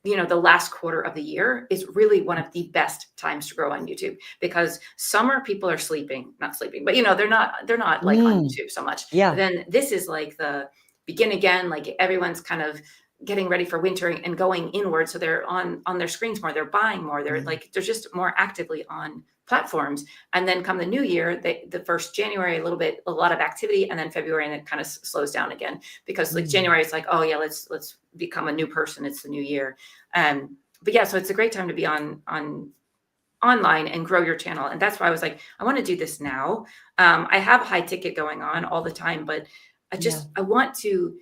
you know, the last quarter of the year is really one of the best times to grow on YouTube, because summer people are not sleeping, but you know, they're not like on YouTube so much. Yeah. Then this is like the begin again, like everyone's kind of getting ready for winter and going inward. So they're on their screens more, they're buying more, they're just more actively on platforms. And then come the new year, the first January, a lot of activity, and then February, and it kind of slows down again, because like January is like, oh yeah, let's become a new person. It's the new year. But yeah, so it's a great time to be on online and grow your channel. And that's why I was like, I want to do this now. I have high ticket going on all the time, but I want to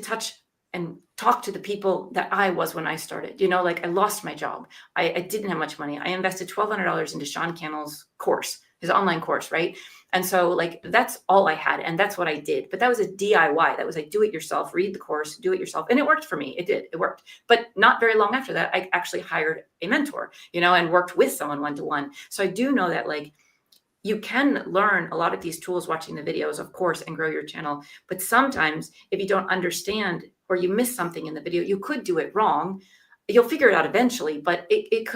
touch and talk to the people that I was when I started. You know, like I lost my job. I didn't have much money. I invested $1,200 into Sean Cannell's course, his online course, right? And so like, that's all I had. And that's what I did. But that was a DIY. That was like, do it yourself, read the course, do it yourself. And it worked for me. It worked. But not very long after that, I actually hired a mentor, you know, and worked with someone one-to-one. So I do know that like, you can learn a lot of these tools watching the videos, of course, and grow your channel. But sometimes if you don't understand or you miss something in the video, you could do it wrong. You'll figure it out eventually, but it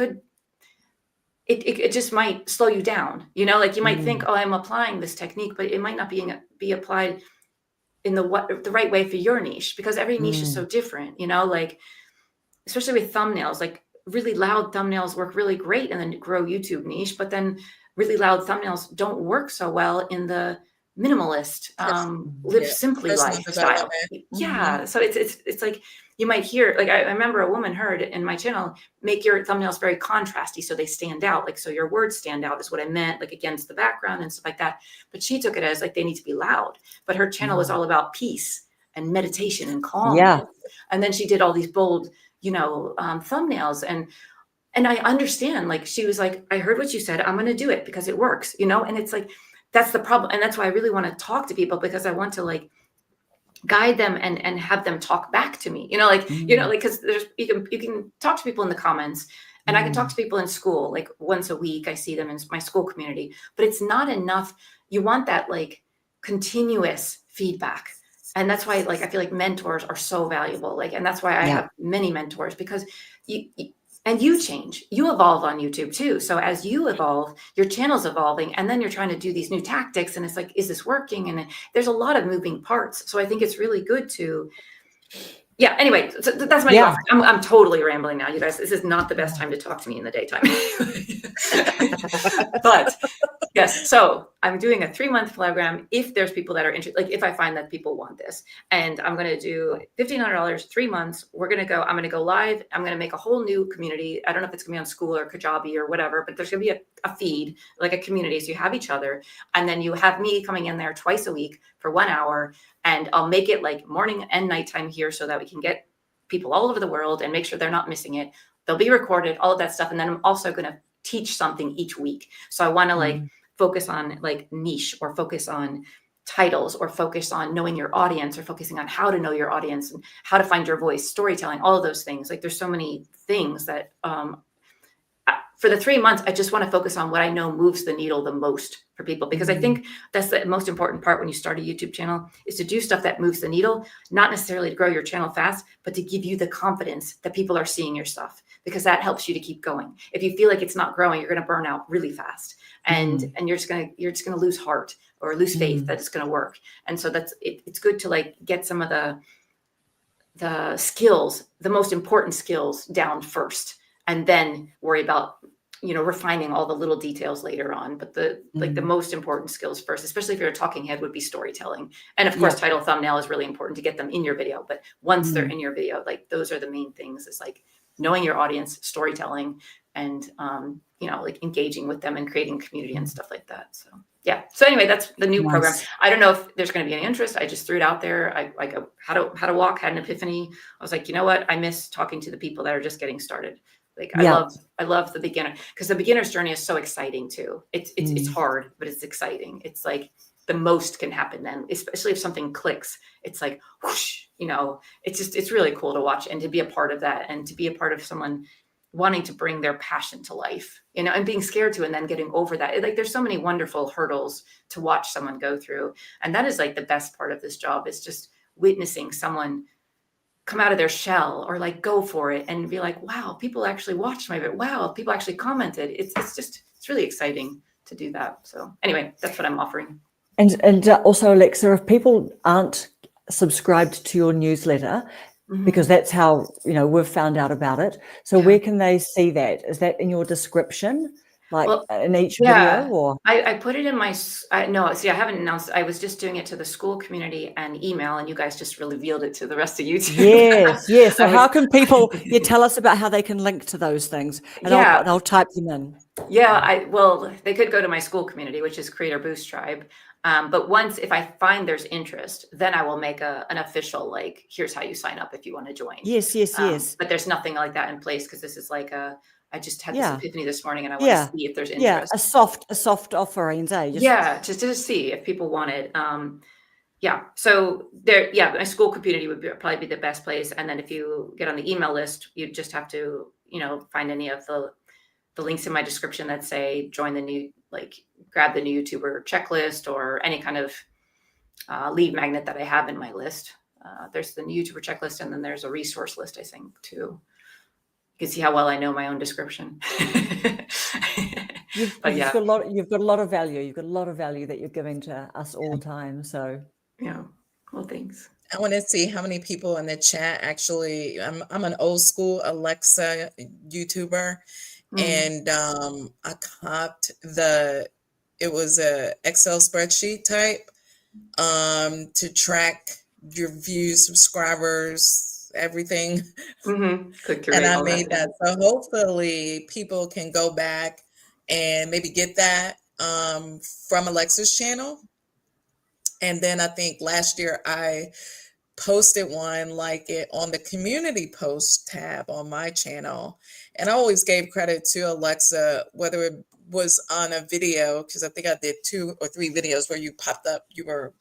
just might slow you down. You know, like you might think, oh, I'm applying this technique, but it might not be applied in the right way for your niche, because every niche is so different, you know, like especially with thumbnails, like really loud thumbnails work really great in the grow YouTube niche, but then really loud thumbnails don't work so well in the minimalist, live simply lifestyle. Yeah. So it's like, you might hear, like, I remember a woman heard in my channel, make your thumbnails very contrasty so they stand out. Like, so your words stand out is what I meant, like against the background and stuff like that. But she took it as like, they need to be loud. But her channel was all about peace and meditation and calm. Yeah. And then she did all these bold, you know, thumbnails. And I understand, like, she was like, I heard what you said. I'm going to do it because it works, you know? And it's like, that's the problem. And that's why I really want to talk to people, because I want to like guide them and have them talk back to me, you know, like, you know, like, cause you can talk to people in the comments And I can talk to people in school, like once a week, I see them in my school community, but it's not enough. You want that like continuous feedback. And that's why, like, I feel like mentors are so valuable. Like, and that's why I have many mentors, because you change, you evolve on YouTube too. So as you evolve, your channel's evolving, and then you're trying to do these new tactics, and it's like, is this working? And there's a lot of moving parts. So I think it's really good to, anyway, so that's my new offering. I'm totally rambling now, you guys. This is not the best time to talk to me in the daytime. But yes, so I'm doing a 3-month program. If there's people that are interested, like if I find that people want this, and I'm going to do $1,500, 3 months. I'm going to go live. I'm going to make a whole new community. I don't know if it's going to be on School or Kajabi or whatever, but there's going to be a feed, like a community. So you have each other, and then you have me coming in there twice a week for 1 hour, and I'll make it like morning and nighttime here so that we can get people all over the world and make sure they're not missing it. They'll be recorded, all of that stuff. And then I'm also going to teach something each week. So I want to like focus on like niche, or focus on titles, or focus on knowing your audience, or focusing on how to know your audience and how to find your voice, storytelling, all of those things. Like there's so many things that for the 3 months, I just want to focus on what I know moves the needle the most for people, because I think that's the most important part when you start a YouTube channel, is to do stuff that moves the needle, not necessarily to grow your channel fast, but to give you the confidence that people are seeing your stuff, because that helps you to keep going. If you feel like it's not growing, you're going to burn out really fast, and you're just going to lose heart or lose faith that it's going to work. And so that's it. It's good to like get some of the skills, the most important skills down first, and then worry about, refining all the little details later on. But the most important skills first, especially if you're a talking head, would be storytelling. And of course, title, thumbnail is really important to get them in your video. But once they're in your video, like those are the main things. It's like knowing your audience, storytelling, and like engaging with them and creating community and stuff like that. So yeah. So anyway, that's the new program. I don't know if there's going to be any interest. I just threw it out there. I like how to walk, had an epiphany. I was like, you know what? I miss talking to the people that are just getting started. Like I love the beginner, because the beginner's journey is so exciting too. It's hard, but it's exciting. It's like the most can happen then, especially if something clicks. It's like whoosh, it's really cool to watch and to be a part of that, and to be a part of someone wanting to bring their passion to life, and being scared to, and then getting over that. Like there's so many wonderful hurdles to watch someone go through. And that is like the best part of this job, is just witnessing someone come out of their shell, or like go for it and be like, wow, people actually watched my video. Wow, people actually commented. It's really exciting to do that. So anyway, that's what I'm offering. And also, Alexa, if people aren't subscribed to your newsletter, because that's how we've found out about it. So where can they see that? Is that in your description? Like in each video, or I put it in my no. See, I haven't announced. I was just doing it to the school community and email, and you guys just revealed it to the rest of YouTube. Yes. So how can people? Tell us about how they can link to those things, and I'll type them in. Well, they could go to my school community, which is Creator Boost Tribe. But if I find there's interest, then I will make an official, like, here's how you sign up if you want to join. Yes. But there's nothing like that in place, because this is like I just had this epiphany this morning, and I want to see if there's interest. A soft offerings, eh? Just to see if people want it. So there, my school community would probably be the best place. And then if you get on the email list, you just have to, find any of the links in my description that say join the new, like grab the new YouTuber checklist, or any kind of lead magnet that I have in my list. There's the new YouTuber checklist, and then there's a resource list, I think, too. You can see how well I know my own description. You've got a lot of value. You've got a lot of value that you're giving to us all the time. So well, thanks. I want to see how many people in the chat actually. I'm an old school Alexa YouTuber, and I copped it was a Excel spreadsheet type to track your views, subscribers, everything. Click through, and I made that. So hopefully people can go back and maybe get that from Alexa's channel. And then I think last year I posted one like it on the community post tab on my channel. And I always gave credit to Alexa, whether it was on a video, because I think I did 2 or 3 videos where you popped up, you were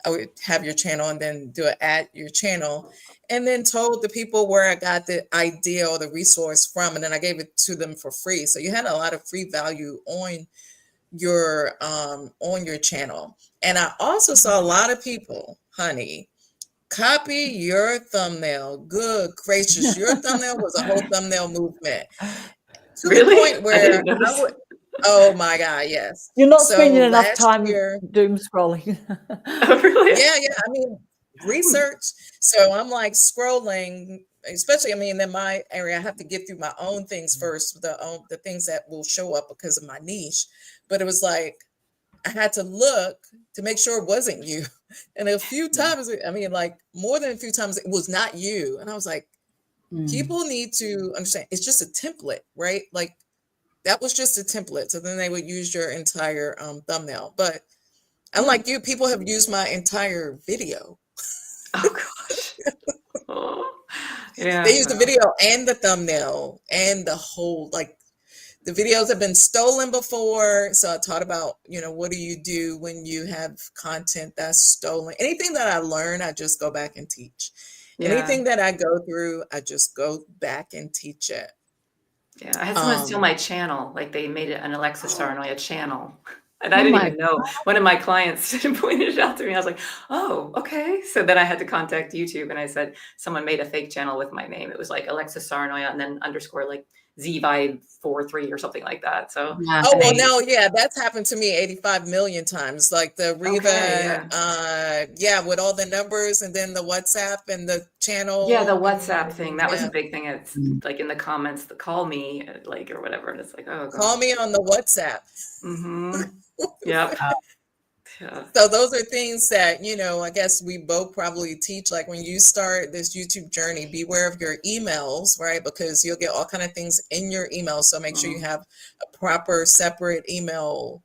I would have your channel and then do it at your channel, and then told the people where I got the idea or the resource from, and then I gave it to them for free. So you had a lot of free value on your channel. And I also saw a lot of people, honey, copy your thumbnail. Good gracious, your thumbnail was a whole thumbnail movement to the Really? point I where didn't know I this. would. Oh my God, yes. You're not So spending enough last time year, doom scrolling. Oh, really? yeah, I mean, research. So I'm like scrolling, especially, I mean, in my area, I have to get through my own things first, the things that will show up because of my niche. But it was like I had to look to make sure it wasn't you. And a few times, I mean, like more than a few times, it was not you. And I was like, people need to understand it's just a template, right? Like that was just a template. So then they would use your entire thumbnail. But unlike you, people have used my entire video. Oh gosh. Oh, yeah. They use the no. video and the thumbnail and the whole, like the videos have been stolen before. So I taught about, what do you do when you have content that's stolen? Anything that I learn, I just go back and teach. Yeah. Anything that I go through, I just go back and teach it. Yeah. I had someone steal my channel. Like they made it an Alexa Saarenoja channel. And I Oh didn't my even know. One of my clients pointed it out to me. I was like, oh, okay. So then I had to contact YouTube and I said, someone made a fake channel with my name. It was like Alexa Saarenoja and then underscore like Z-Vibe43 or something like that. So Yeah. Oh, well, they, no, yeah, that's happened to me 85 million times. Like the Riva, okay, yeah. with all the numbers and then the WhatsApp and the channel. Yeah, the and WhatsApp thing. That was yeah, a big thing. It's like in the comments, the call me like or whatever. And it's like, oh call gosh. me on the WhatsApp. Mm-hmm. Yep. Yeah. So those are things that, I guess we both probably teach, like when you start this YouTube journey, beware of your emails, right? Because you'll get all kind of things in your email. So make sure you have a proper separate email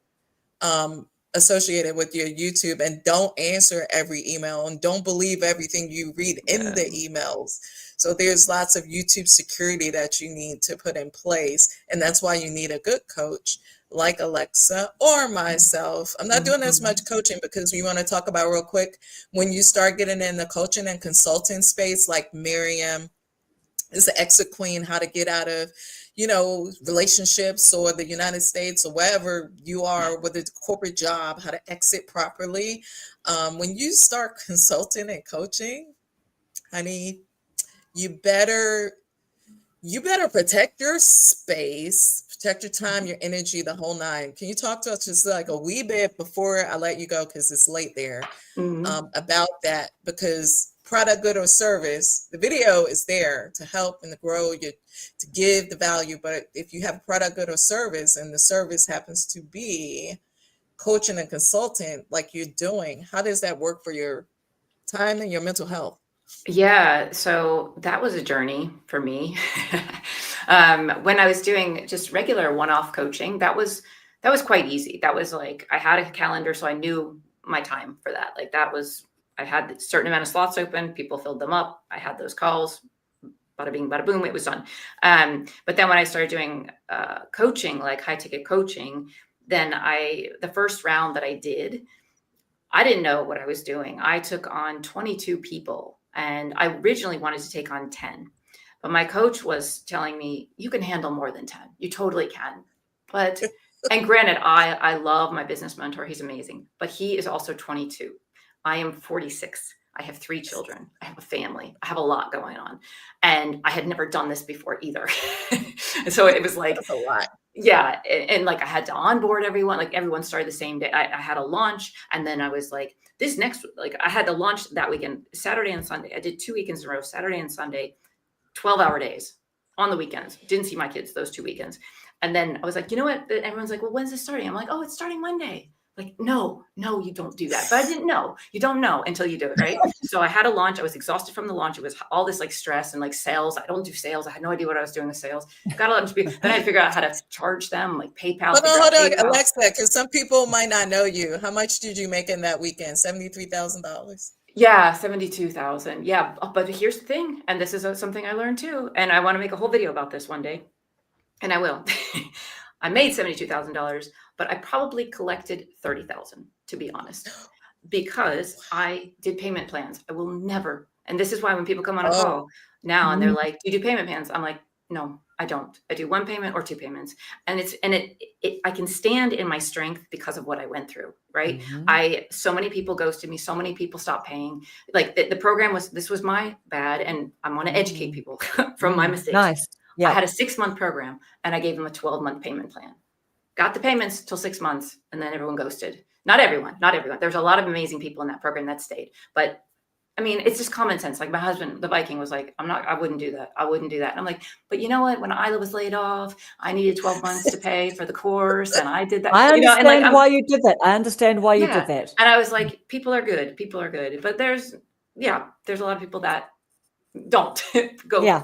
associated with your YouTube, and don't answer every email and don't believe everything you read in Yeah. the emails. So there's lots of YouTube security that you need to put in place. And that's why you need a good coach like Alexa or myself. I'm not doing as much coaching because we want to talk about real quick when you start getting in the coaching and consulting space, like Miriam is the exit queen, how to get out of, relationships or the United States or wherever you are with a corporate job, how to exit properly. When you start consulting and coaching, honey, you better protect your space, protect your time, your energy, the whole nine. Can you talk to us just like a wee bit before I let you go, because it's late there, about that? Because product, good, or service, the video is there to help and to grow you, to give the value. But if you have a product, good, or service, and the service happens to be coaching and consultant like you're doing, how does that work for your time and your mental health? Yeah, so that was a journey for me. When I was doing just regular one-off coaching, that was quite easy. That was like I had a calendar, so I knew my time for that. Like I had a certain amount of slots open. People filled them up. I had those calls. Bada bing, bada boom. It was done. But then when I started doing coaching, like high ticket coaching, then the first round that I did, I didn't know what I was doing. I took on 22 people. And I originally wanted to take on 10, but my coach was telling me, you can handle more than 10. You totally can. And granted, I love my business mentor. He's amazing, but he is also 22. I am 46. I have 3 children. I have a family. I have a lot going on. And I had never done this before either. So it was like, That's a lot. yeah. And like I had to onboard everyone, like everyone started the same day. I had a launch, and then I was like, like I had to launch that weekend, Saturday and Sunday. I did 2 weekends in a row, Saturday and Sunday, 12-hour days on the weekends. Didn't see my kids those 2 weekends. And then I was like, you know what? Everyone's like, well, when's this starting? I'm like, oh, it's starting Monday. Like, no, you don't do that. But I didn't know. You don't know until you do it, right? So I had a launch. I was exhausted from the launch. It was all this like stress and like sales. I don't do sales. I had no idea what I was doing with sales. Got a lot of people. Then I had to figure out how to charge them, like PayPal. Hold on, Alexa, because some people might not know you. How much did you make in that weekend? $73,000. Yeah, 72,000. Yeah, but here's the thing, and this is something I learned too, and I want to make a whole video about this one day, and I will. I made $72,000, but I probably collected 30,000, to be honest. because I did payment plans. I will never. And this is why when people come on a Oh. call now and they're like, "Do you do payment plans?" I'm like, "No, I don't. I do one payment or two payments." And I can stand in my strength because of what I went through, right? So many people ghosted me. So many people stopped paying. Like the program this was my bad. And I want to educate people from my mistakes. Nice. Yeah. I had a 6-month program and I gave them a 12-month payment plan. Got the payments till 6 months and then everyone ghosted. Not everyone. There's a lot of amazing people in that program that stayed. But I mean, it's just common sense. Like my husband, the Viking, was like, I wouldn't do that. And I'm like, but you know what? When Isla was laid off, I needed 12 months to pay for the course. And I did that. I and understand why you did that. I understand why you did that. And I was like, people are good. But there's a lot of people that don't go.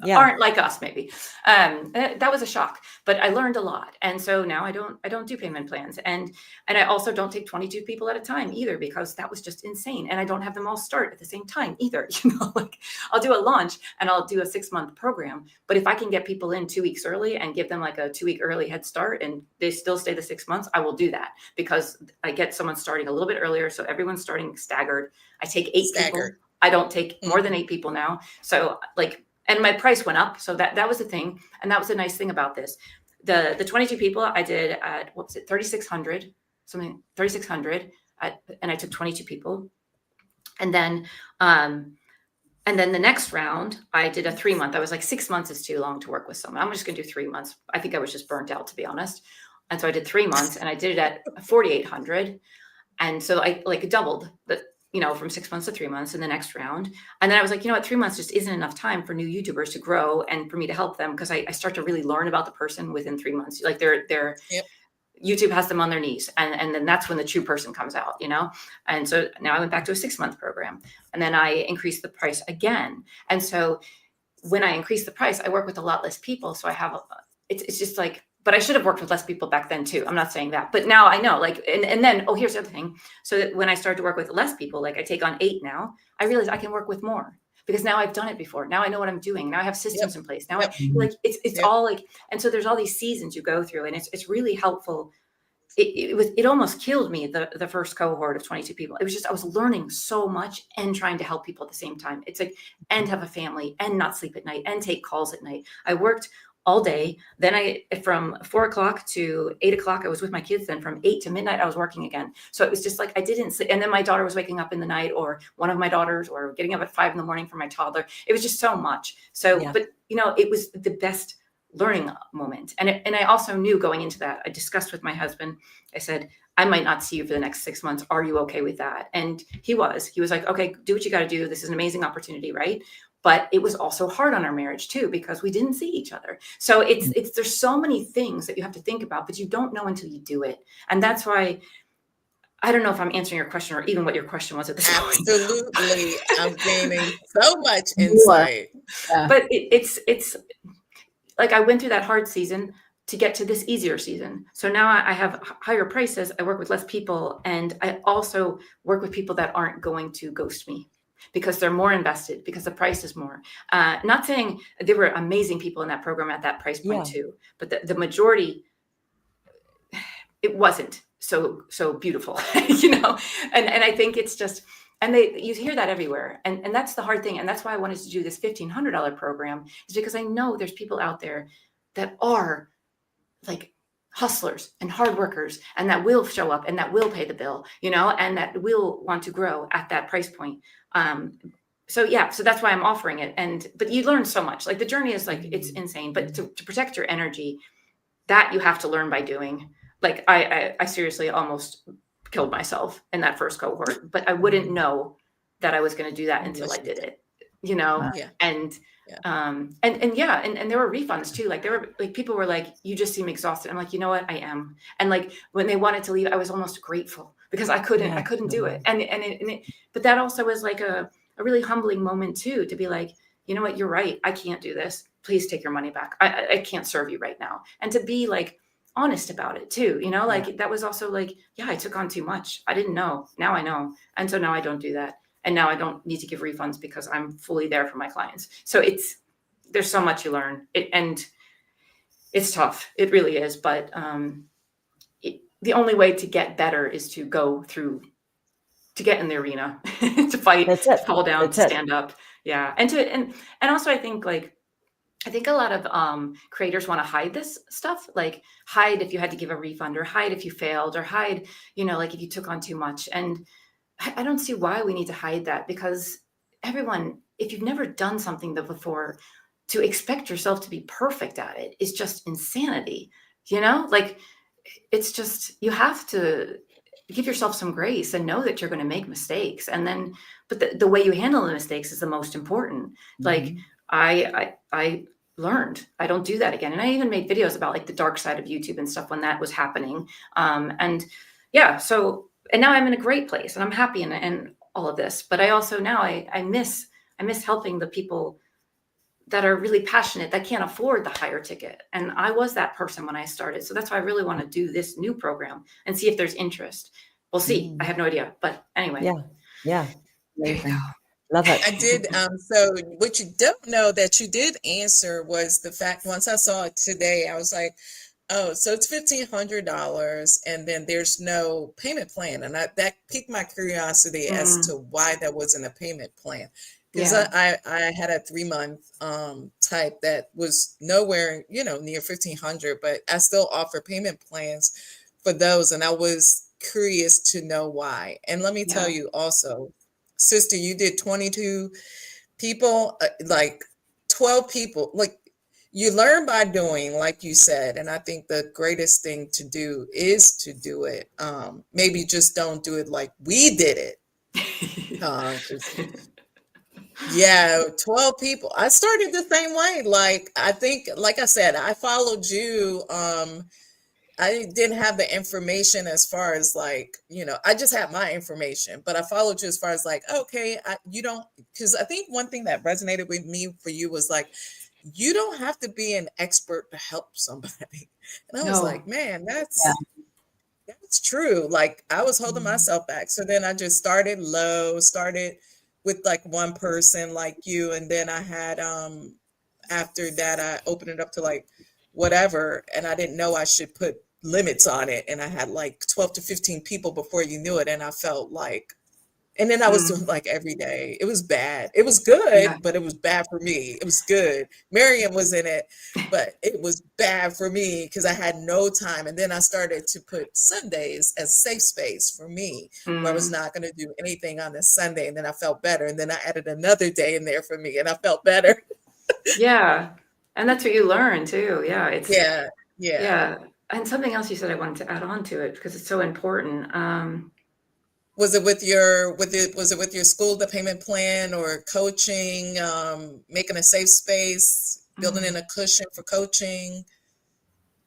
Aren't like us, maybe. That was a shock, but I learned a lot. And so now I don't do payment plans. And I also don't take 22 people at a time either, because that was just insane. And I don't have them all start at the same time either. Like I'll do a launch and I'll do a 6-month program. But if I can get people in 2 weeks early and give them like a 2-week early head start and they still stay the 6 months, I will do that, because I get someone starting a little bit earlier. So everyone's starting staggered. I take 8 people. I don't take more than 8 people now. So and my price went up. So that was the thing. And that was the nice thing about this. The 22 people I did at, what was it, 3,600, something, 3,600. And I took 22 people. And then the next round, I did a 3-month. I was like, 6 months is too long to work with someone. I'm just going to do 3 months. I think I was just burnt out, to be honest. And so I did 3 months and I did it at 4,800. And so I doubled from 6 months to 3 months in the next round. And then I was like, 3 months just isn't enough time for new YouTubers to grow and for me to help them, because I start to really learn about the person within 3 months. Like YouTube has them on their knees. And then that's when the true person comes out, And so now I went back to a 6-month program, and then I increased the price again. And so when I increased the price, I work with a lot less people. So I have, it's just like, but I should have worked with less people back then too. I'm not saying that, but now I know, and then, here's the other thing. So that when I started to work with less people, like I take on 8 now, I realize I can work with more, because now I've done it before. Now I know what I'm doing. Now I have systems in place. Now it's all like, and so there's all these seasons you go through, and it's really helpful. It almost killed me, the first cohort of 22 people. It was just, I was learning so much and trying to help people at the same time. It's like, and have a family and not sleep at night and take calls at night. I worked all day. Then from 4 o'clock to 8 o'clock, I was with my kids. Then from 8 to midnight, I was working again. So it was just like, I didn't sleep. And then my daughter was waking up in the night, or one of my daughters, or getting up at 5 in the morning for my toddler. It was just so much. So, but it was the best learning moment. And I also knew going into that, I discussed with my husband, I said, I might not see you for the next 6 months. Are you okay with that? And he was like, okay, do what you got to do. This is an amazing opportunity, right? But it was also hard on our marriage too, because we didn't see each other. So there's so many things that you have to think about, but you don't know until you do it. And that's why, I don't know if I'm answering your question or even what your question was at this point. Absolutely. I'm gaining so much insight. Yeah. But it's like, I went through that hard season to get to this easier season. So now I have higher prices. I work with less people. And I also work with people that aren't going to ghost me, because they're more invested, because the price is more. Not saying there were amazing people in that program at that price point too, but the majority, it wasn't so beautiful, and I think it's just, and you hear that everywhere. And that's the hard thing. And that's why I wanted to do this $1,500 program, is because I know there's people out there that are like hustlers and hard workers, and that will show up and that will pay the bill, and that will want to grow at that price point. So that's why I'm offering it. But you learn so much. Like the journey is like, it's insane, but to protect your energy, that you have to learn by doing. Like I seriously almost killed myself in that first cohort, but I wouldn't know that I was going to do that until I did it, and there were refunds too. Like there were like, people were like, you just seem exhausted. I'm like, you know what? I am. And like, when they wanted to leave, I was almost grateful, because I couldn't do it. But that also was like a really humbling moment too, to be like, you know what? You're right. I can't do this. Please take your money back. I can't serve you right now. And to be like honest about it too, like that was also like, I took on too much. I didn't know. Now I know. And so now I don't do that. And now I don't need to give refunds, because I'm fully there for my clients. So there's so much you learn, and it's tough. It really is. But the only way to get better is to go through to get in the arena, to fight, That's to it. fall down, That's to it. stand up. Yeah. And also I think a lot of creators want to hide this stuff, like hide if you had to give a refund, or hide if you failed, or hide, like if you took on too much. And I don't see why we need to hide that, because everyone, if you've never done something before, to expect yourself to be perfect at it is just insanity. Like, it's just, you have to give yourself some grace and know that you're going to make mistakes. And then, but the way you handle the mistakes is the most important. Like, I learned I don't do that again. And I even made videos about like the dark side of YouTube and stuff when that was happening. And yeah, so, and now I'm in a great place and I'm happy and all of this, but I also now I miss helping the people that are really passionate, that can't afford the higher ticket. And I was that person when I started. So that's why I really want to do this new program and see if there's interest. We'll see. I have no idea. But anyway. Yeah. Amazing. Love it. I did. So what you don't know that you did answer was the fact, once I saw it today, I was like, oh, so it's $1,500 and then there's no payment plan. And that piqued my curiosity as to why that wasn't a payment plan. Because I had a 3-month type that was nowhere, near 1,500, but I still offer payment plans for those. And I was curious to know why. And let me tell you also, sister, you did 22 people, like 12 people, like you learn by doing, like you said. And I think the greatest thing to do is to do it. Maybe just don't do it like we did it. 12 people. I started the same way. Like, I think, like I said, I followed you. I didn't have the information as far as like, I just had my information, but I followed you as far as like, okay, you don't, because I think one thing that resonated with me for you was like, you don't have to be an expert to help somebody. And I was like, man, that's true. Like, I was holding myself back. So then I just started low, started with like one person like you. And then I had, after that, I opened it up to like whatever. And I didn't know I should put limits on it. And I had like 12 to 15 people before you knew it. And I felt like, and then I was doing like every day. It was bad. It was good, but it was bad for me. It was good. Miriam was in it, but it was bad for me because I had no time. And then I started to put Sundays as safe space for me, where I was not going to do anything on a Sunday. And then I felt better. And then I added another day in there for me and I felt better. Yeah. And that's what you learn too. Yeah. It's yeah. And something else you said I wanted to add on to it because it's so important. Was it with your school, the payment plan, or coaching, making a safe space, building in a cushion for coaching,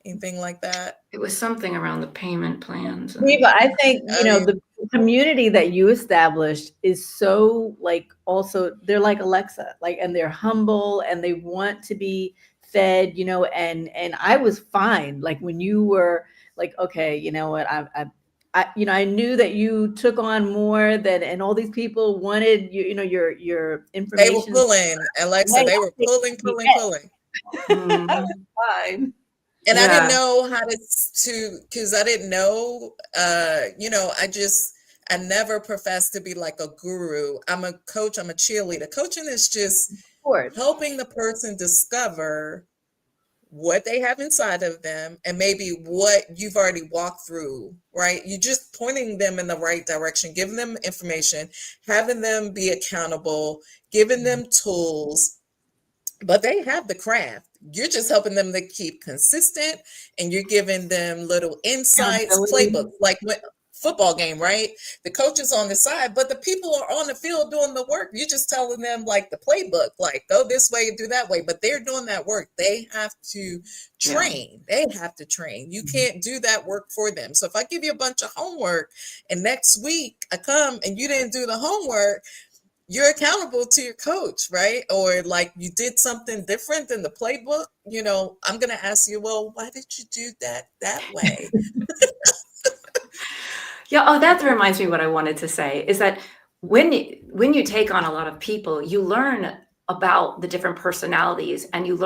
anything like that? It was something around the payment plans. Riva, I think, the community that you established is so like, also they're like Alexa, like, and they're humble and they want to be fed, and I was fine. Like when you were like, okay, you know what, I knew that you took on more than, and all these people wanted your information. They were pulling, Alexa. They were pulling. Fine. And I didn't know how because I didn't know, I never professed to be like a guru. I'm a coach. I'm a cheerleader. Coaching is just helping the person discover what they have inside of them and maybe what you've already walked through, right? You're just pointing them in the right direction, giving them information, having them be accountable, giving them tools, but they have the craft. You're just helping them to keep consistent and you're giving them little insights, playbooks, like football game, right? The coach is on the side, but the people are on the field doing the work. You're just telling them like the playbook, like go this way, do that way, but they're doing that work. They have to train. They have to train. You can't do that work for them. So if I give you a bunch of homework and next week I come and you didn't do the homework, you're accountable to your coach, right? Or like you did something different than the playbook, I'm going to ask you, well, why did you do that way? Yeah. Oh, that reminds me what I wanted to say is that when you take on a lot of people, you learn about the different personalities and you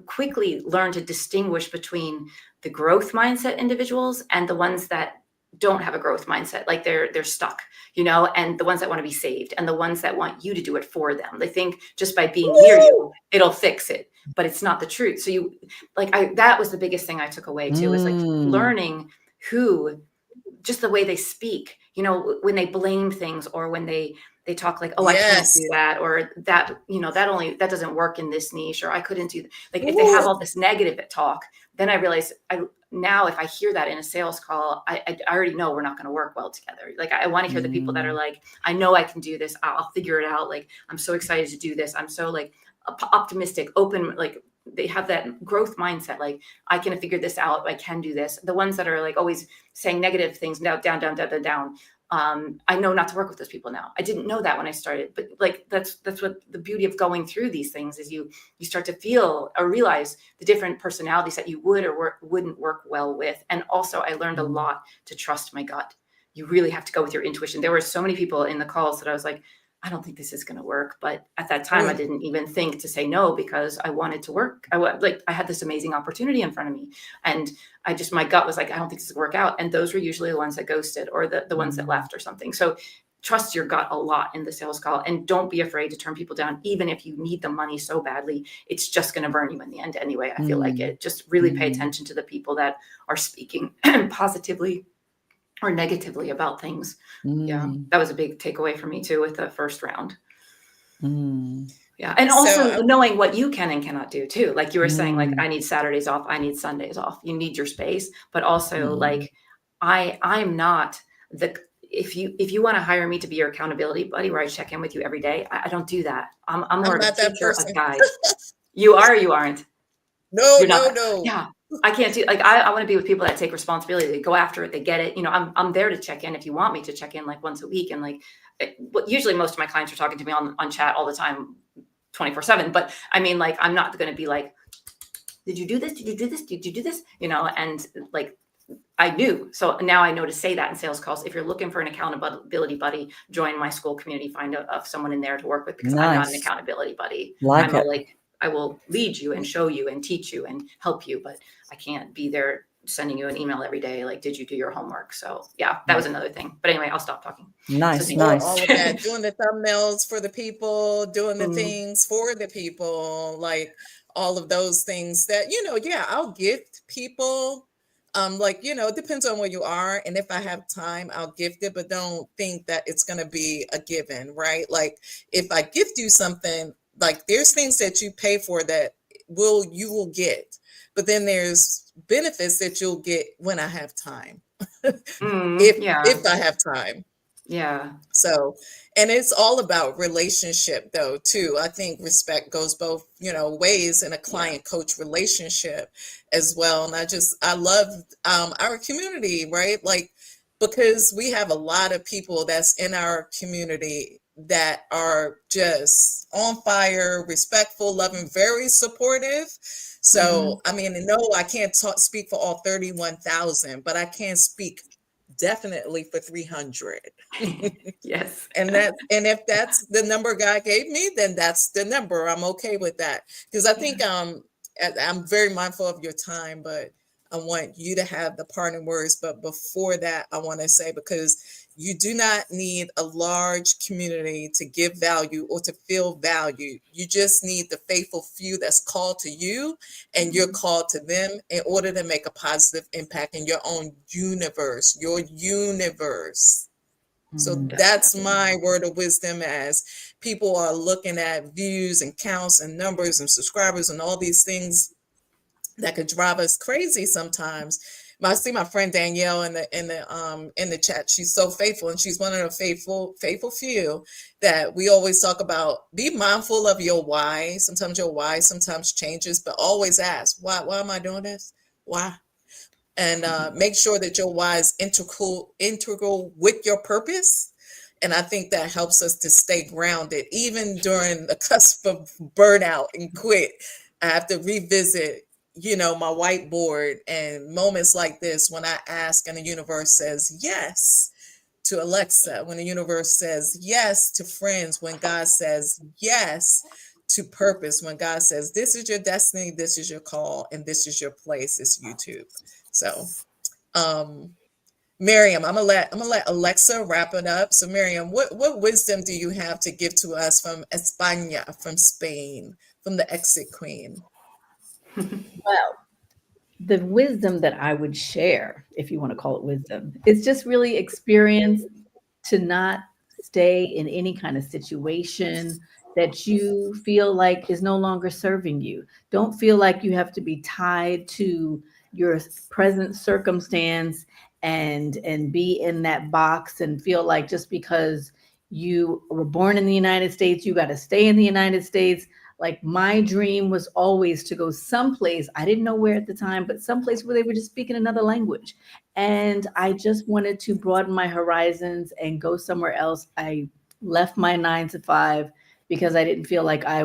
quickly learn to distinguish between the growth mindset individuals and the ones that don't have a growth mindset. Like they're stuck, you know, and the ones that want to be saved and the ones that want you to do it for them. They think just by being near you, it'll fix it, but it's not the truth. So that was the biggest thing I took away too, is like learning who, just the way they speak, you know, when they blame things or when they talk like, oh, I can't do that, or that, you know, that doesn't work in this niche, or I couldn't do that. Like if they have all this negative talk, then I realize now if I hear that in a sales call, I already know we're not going to work well together. Like I want to hear the people that are like, I know I can do this. I'll figure it out. Like, I'm so excited to do this. I'm so like optimistic, open, like they have that growth mindset. Like I can figure this out. I can do this. The ones that are like always saying negative things, down, down. I know not to work with those people now. I didn't know that when I started, but like, that's what the beauty of going through these things is you start to feel or realize the different personalities that you would or wouldn't work well with. And also I learned a lot to trust my gut. You really have to go with your intuition. There were so many people in the calls that I was like, I don't think this is going to work. But at that time, I didn't even think to say no because I wanted to work. I had this amazing opportunity in front of me. And my gut was like, I don't think this is going to work out. And those were usually the ones that ghosted or the ones that left or something. So trust your gut a lot in the sales call and don't be afraid to turn people down. Even if you need the money so badly, it's just going to burn you in the end anyway. I feel like it. Just really pay attention to the people that are speaking positively or negatively about things. Yeah, that was a big takeaway for me too with the first round. Yeah, and also knowing what you can and cannot do too. Like you were saying, like I need Saturdays off, I need Sundays off. You need your space, but also like I'm not the. If you want to hire me to be your accountability buddy, where I check in with you every day, I don't do that. I'm more of a teacher, a guide. You are or you aren't? No. Yeah. I can't do I want to be with people that take responsibility. They go after it. They get it. You know, I'm there to check in if you want me to check in like once a week. And like, usually most of my clients are talking to me on chat all the time, 24/7. But I mean, like, I'm not going to be like, did you do this? Did you do this? Did you do this? You know, and like, I knew. So now I know to say that in sales calls. If you're looking for an accountability buddy, join my school community, find someone in there to work with because I'm not an accountability buddy. I will lead you and show you and teach you and help you, but I can't be there sending you an email every day. Like, did you do your homework? So yeah, that was another thing. But anyway, I'll stop talking. Nice. All of that, doing the thumbnails for the people, doing the things for the people, like all of those things that, you know, I'll gift people. Like, you know, it depends on where you are. And if I have time, I'll gift it, but don't think that it's going to be a given, right? Like if I gift you something, like there's things that you pay for that you will get, but then there's benefits that you'll get when I have time. If I have time. Yeah. So, and it's all about relationship though, too. I think respect goes both, you know, ways in a client coach relationship as well. And I love our community, right? Like, because we have a lot of people that's in our community that are just on fire, respectful, loving, very supportive. So, I mean, no, I can't speak for all 31,000, but I can speak definitely for 300. Yes. And if that's the number God gave me, then that's the number. I'm okay with that. Because I think I'm very mindful of your time, but I want you to have the parting words. But before that, I want to say, because you do not need a large community to give value or to feel value. You just need the faithful few that's called to you and you're called to them in order to make a positive impact in your own universe, So that's my word of wisdom as people are looking at views and counts and numbers and subscribers and all these things that could drive us crazy sometimes. I see my friend Danielle in the chat. She's so faithful, and she's one of the faithful few that we always talk about. Be mindful of your why. Sometimes your why sometimes changes, but always ask, why am I doing this? Why? And make sure that your why is integral with your purpose. And I think that helps us to stay grounded, even during the cusp of burnout and quit. I have to revisit, you know, my whiteboard and moments like this when I ask and the universe says yes to Alexa, when the universe says yes to friends, when God says yes to purpose, when God says this is your destiny, this is your call, and this is your place, it's YouTube. So Miriam, I'm gonna let Alexa wrap it up. So Miriam, what wisdom do you have to give to us from España, from Spain, from the exit queen? Well, the wisdom that I would share, if you want to call it wisdom, is just really experience to not stay in any kind of situation that you feel like is no longer serving you. Don't feel like you have to be tied to your present circumstance and be in that box and feel like just because you were born in the United States, you got to stay in the United States. Like my dream was always to go someplace, I didn't know where at the time, but someplace where they were just speaking another language. And I just wanted to broaden my horizons and go somewhere else. I left my 9 to 5 because I didn't feel like I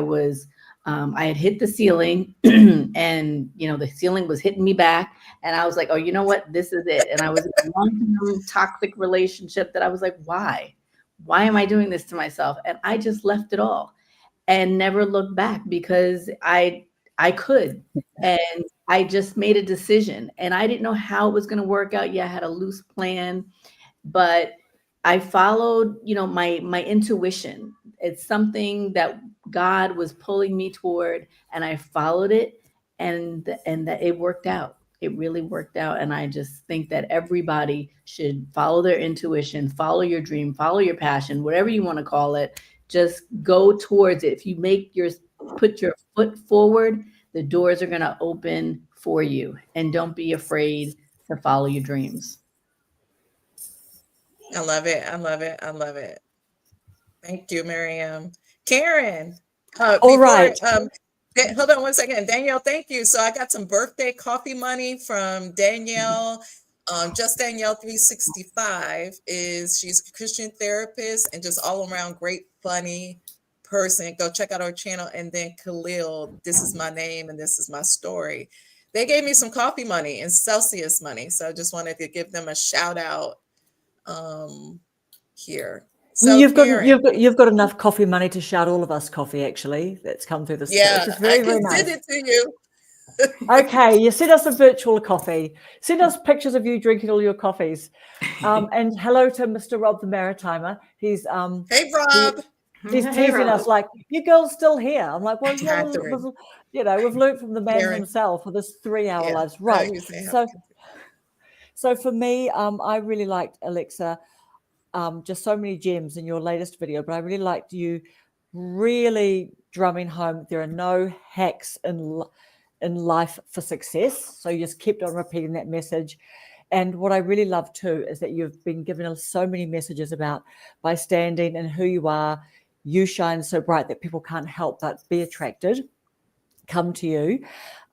had hit the ceiling and, the ceiling was hitting me back. And I was like, oh, you know what? This is it. And I was in a long-term toxic relationship that I was like, why? Why am I doing this to myself? And I just left it all and never looked back because I could. And I just made a decision and I didn't know how it was going to work out. Yeah, I had a loose plan, but I followed, my intuition. It's something that God was pulling me toward and I followed it and that it worked out. It really worked out. And I just think that everybody should follow their intuition, follow your dream, follow your passion, whatever you want to call it. Just go towards it. If you put your foot forward, the doors are going to open for you. And don't be afraid to follow your dreams. I love it. I love it. I love it. Thank you, Miriam. Karen. All right. Hold on one second. Danielle, thank you. So I got some birthday coffee money from Danielle. Just Danielle 365 she's a Christian therapist and just all around great, funny person. Go check out our channel. And then Khalil, this is my name and this is my story. They gave me some coffee money and Celsius money. So I just wanted to give them a shout out here. So you've got enough coffee money to shout all of us coffee, actually. That's come through this. Yeah, which is very, I very can nice. send it to you. Okay, you send us a virtual coffee. Send us pictures of you drinking all your coffees. And hello to Mr. Rob the Maritimer. He's Hey Rob. He's teasing us like, your girl's still here. I'm like, well, Catherine. we've learned from the man Karen. himself for this 3-hour lives. How Right. do you say So for me, I really liked Alexa. Just so many gems in your latest video, but I really liked you really drumming home there are no hacks in life for success. So you just kept on repeating that message. And what I really love too is that you've been given us so many messages about by standing and who you are, you shine so bright that people can't help but be attracted, come to you.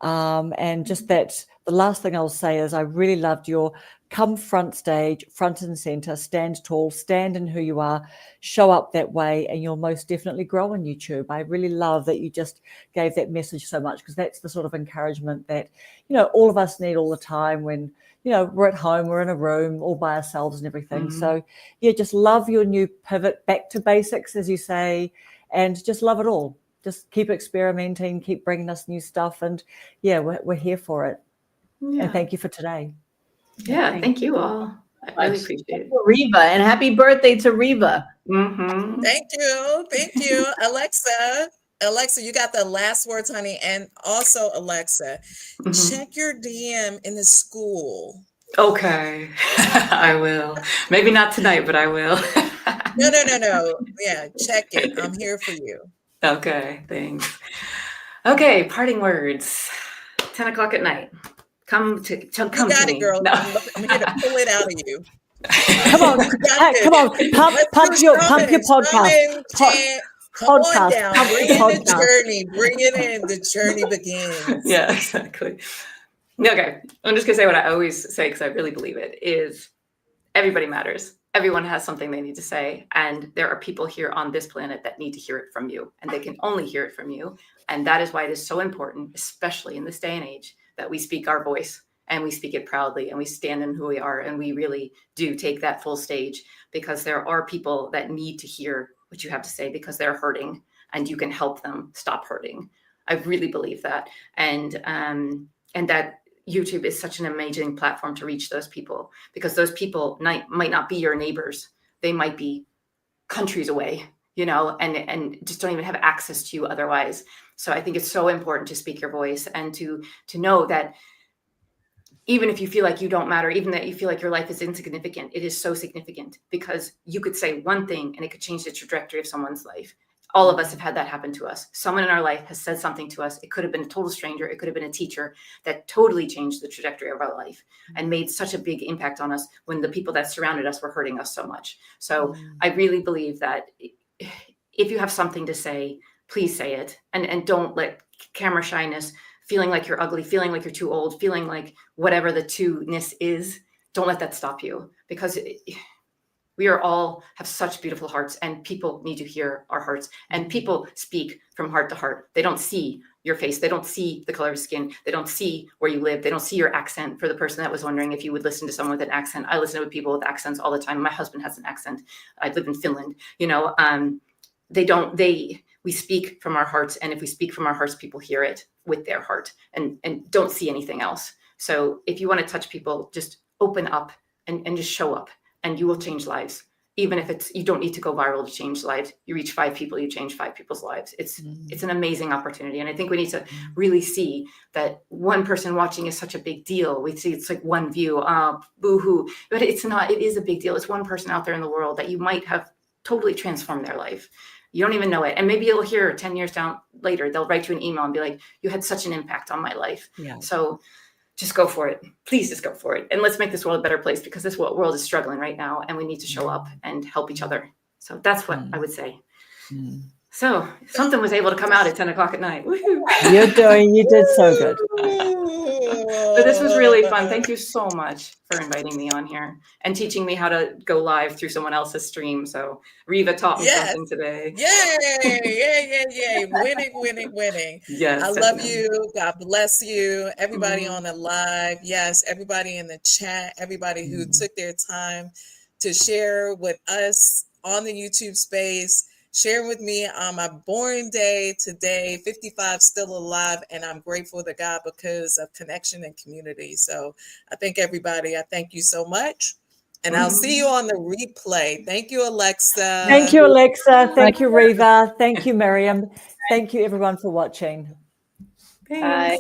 And just that, the last thing I'll say is I really loved your come front stage, front and center, stand tall, stand in who you are, show up that way, and you'll most definitely grow on YouTube. I really love that you just gave that message so much, because that's the sort of encouragement that, all of us need all the time when, we're at home, we're in a room all by ourselves and everything. Mm-hmm. So yeah, just love your new pivot back to basics, as you say, and just love it all. Just keep experimenting, keep bringing us new stuff. And yeah, we're here for it. Yeah. And thank you for today. Yeah, thank you all. I really appreciate it. Riva, and happy birthday to Riva. Mm-hmm. Thank you. Alexa, you got the last words, honey. And also, Alexa, check your DM in the school. Okay, I will. Maybe not tonight, but I will. No. Yeah, check it. I'm here for you. Okay, thanks. Okay, parting words. 10 o'clock at night. Come to me. You got it, girl. No. I'm here to pull it out of you. Come on, pump your podcast. Come on down. Bring in the journey. Bring it in. The journey begins. Yeah, exactly. Okay, I'm just gonna say what I always say, because I really believe it, is everybody matters. Everyone has something they need to say, and there are people here on this planet that need to hear it from you, and they can only hear it from you. And that is why it is so important, especially in this day and age, that we speak our voice and we speak it proudly and we stand in who we are, and we really do take that full stage, because there are people that need to hear what you have to say because they're hurting, and you can help them stop hurting. I really believe that. And that YouTube is such an amazing platform to reach those people, because those people might not be your neighbors. They might be countries away, you know, and just don't even have access to you otherwise. So I think it's so important to speak your voice and to know that even if you feel like you don't matter, even that you feel like your life is insignificant, it is so significant, because you could say one thing and it could change the trajectory of someone's life. All of us have had that happen to us. Someone in our life has said something to us. It could have been a total stranger. It could have been a teacher that totally changed the trajectory of our life and made such a big impact on us when the people that surrounded us were hurting us so much. So I really believe that if you have something to say, please say it, and don't let camera shyness, feeling like you're ugly, feeling like you're too old, feeling like whatever the two-ness is, don't let that stop you, because we are all have such beautiful hearts, and people need to hear our hearts, and people speak from heart to heart. They don't see your face. They don't see the color of skin. They don't see where you live. They don't see your accent. For the person that was wondering if you would listen to someone with an accent, I listen to people with accents all the time. My husband has an accent. I live in Finland, you know, we speak from our hearts. And if we speak from our hearts, people hear it with their heart and don't see anything else. So if you want to touch people, just open up and just show up, and you will change lives. Even if you don't need to go viral to change lives. You reach 5 people, you change 5 people's lives. It's an amazing opportunity. And I think we need to really see that one person watching is such a big deal. We see it's like one view, boo-hoo, but it's not. It is a big deal. It's one person out there in the world that you might have totally transformed their life. You don't even know it. And maybe you'll hear 10 years down later, they'll write you an email and be like, you had such an impact on my life. Yeah. So just go for it. Please just go for it. And let's make this world a better place, because this world is struggling right now, and we need to show up and help each other. So that's what I would say. So something was able to come out at 10 o'clock at night. Woo-hoo. You did so good. But this was really fun. Thank you so much for inviting me on here and teaching me how to go live through someone else's stream. So Riva taught me something today. Yay. Winning. Yes. I love you. God bless you. Everybody on the live. Yes. Everybody in the chat. Everybody who took their time to share with us on the YouTube space. Sharing with me on my born day today, 55, still alive, and I'm grateful to God because of connection and community. So I thank everybody. I thank you so much, and I'll see you on the replay. Thank you, Alexa. Thank you, Alexa. Thank you, Riva. Thank you, Miriam. Thank you, everyone, for watching. Thanks. Bye.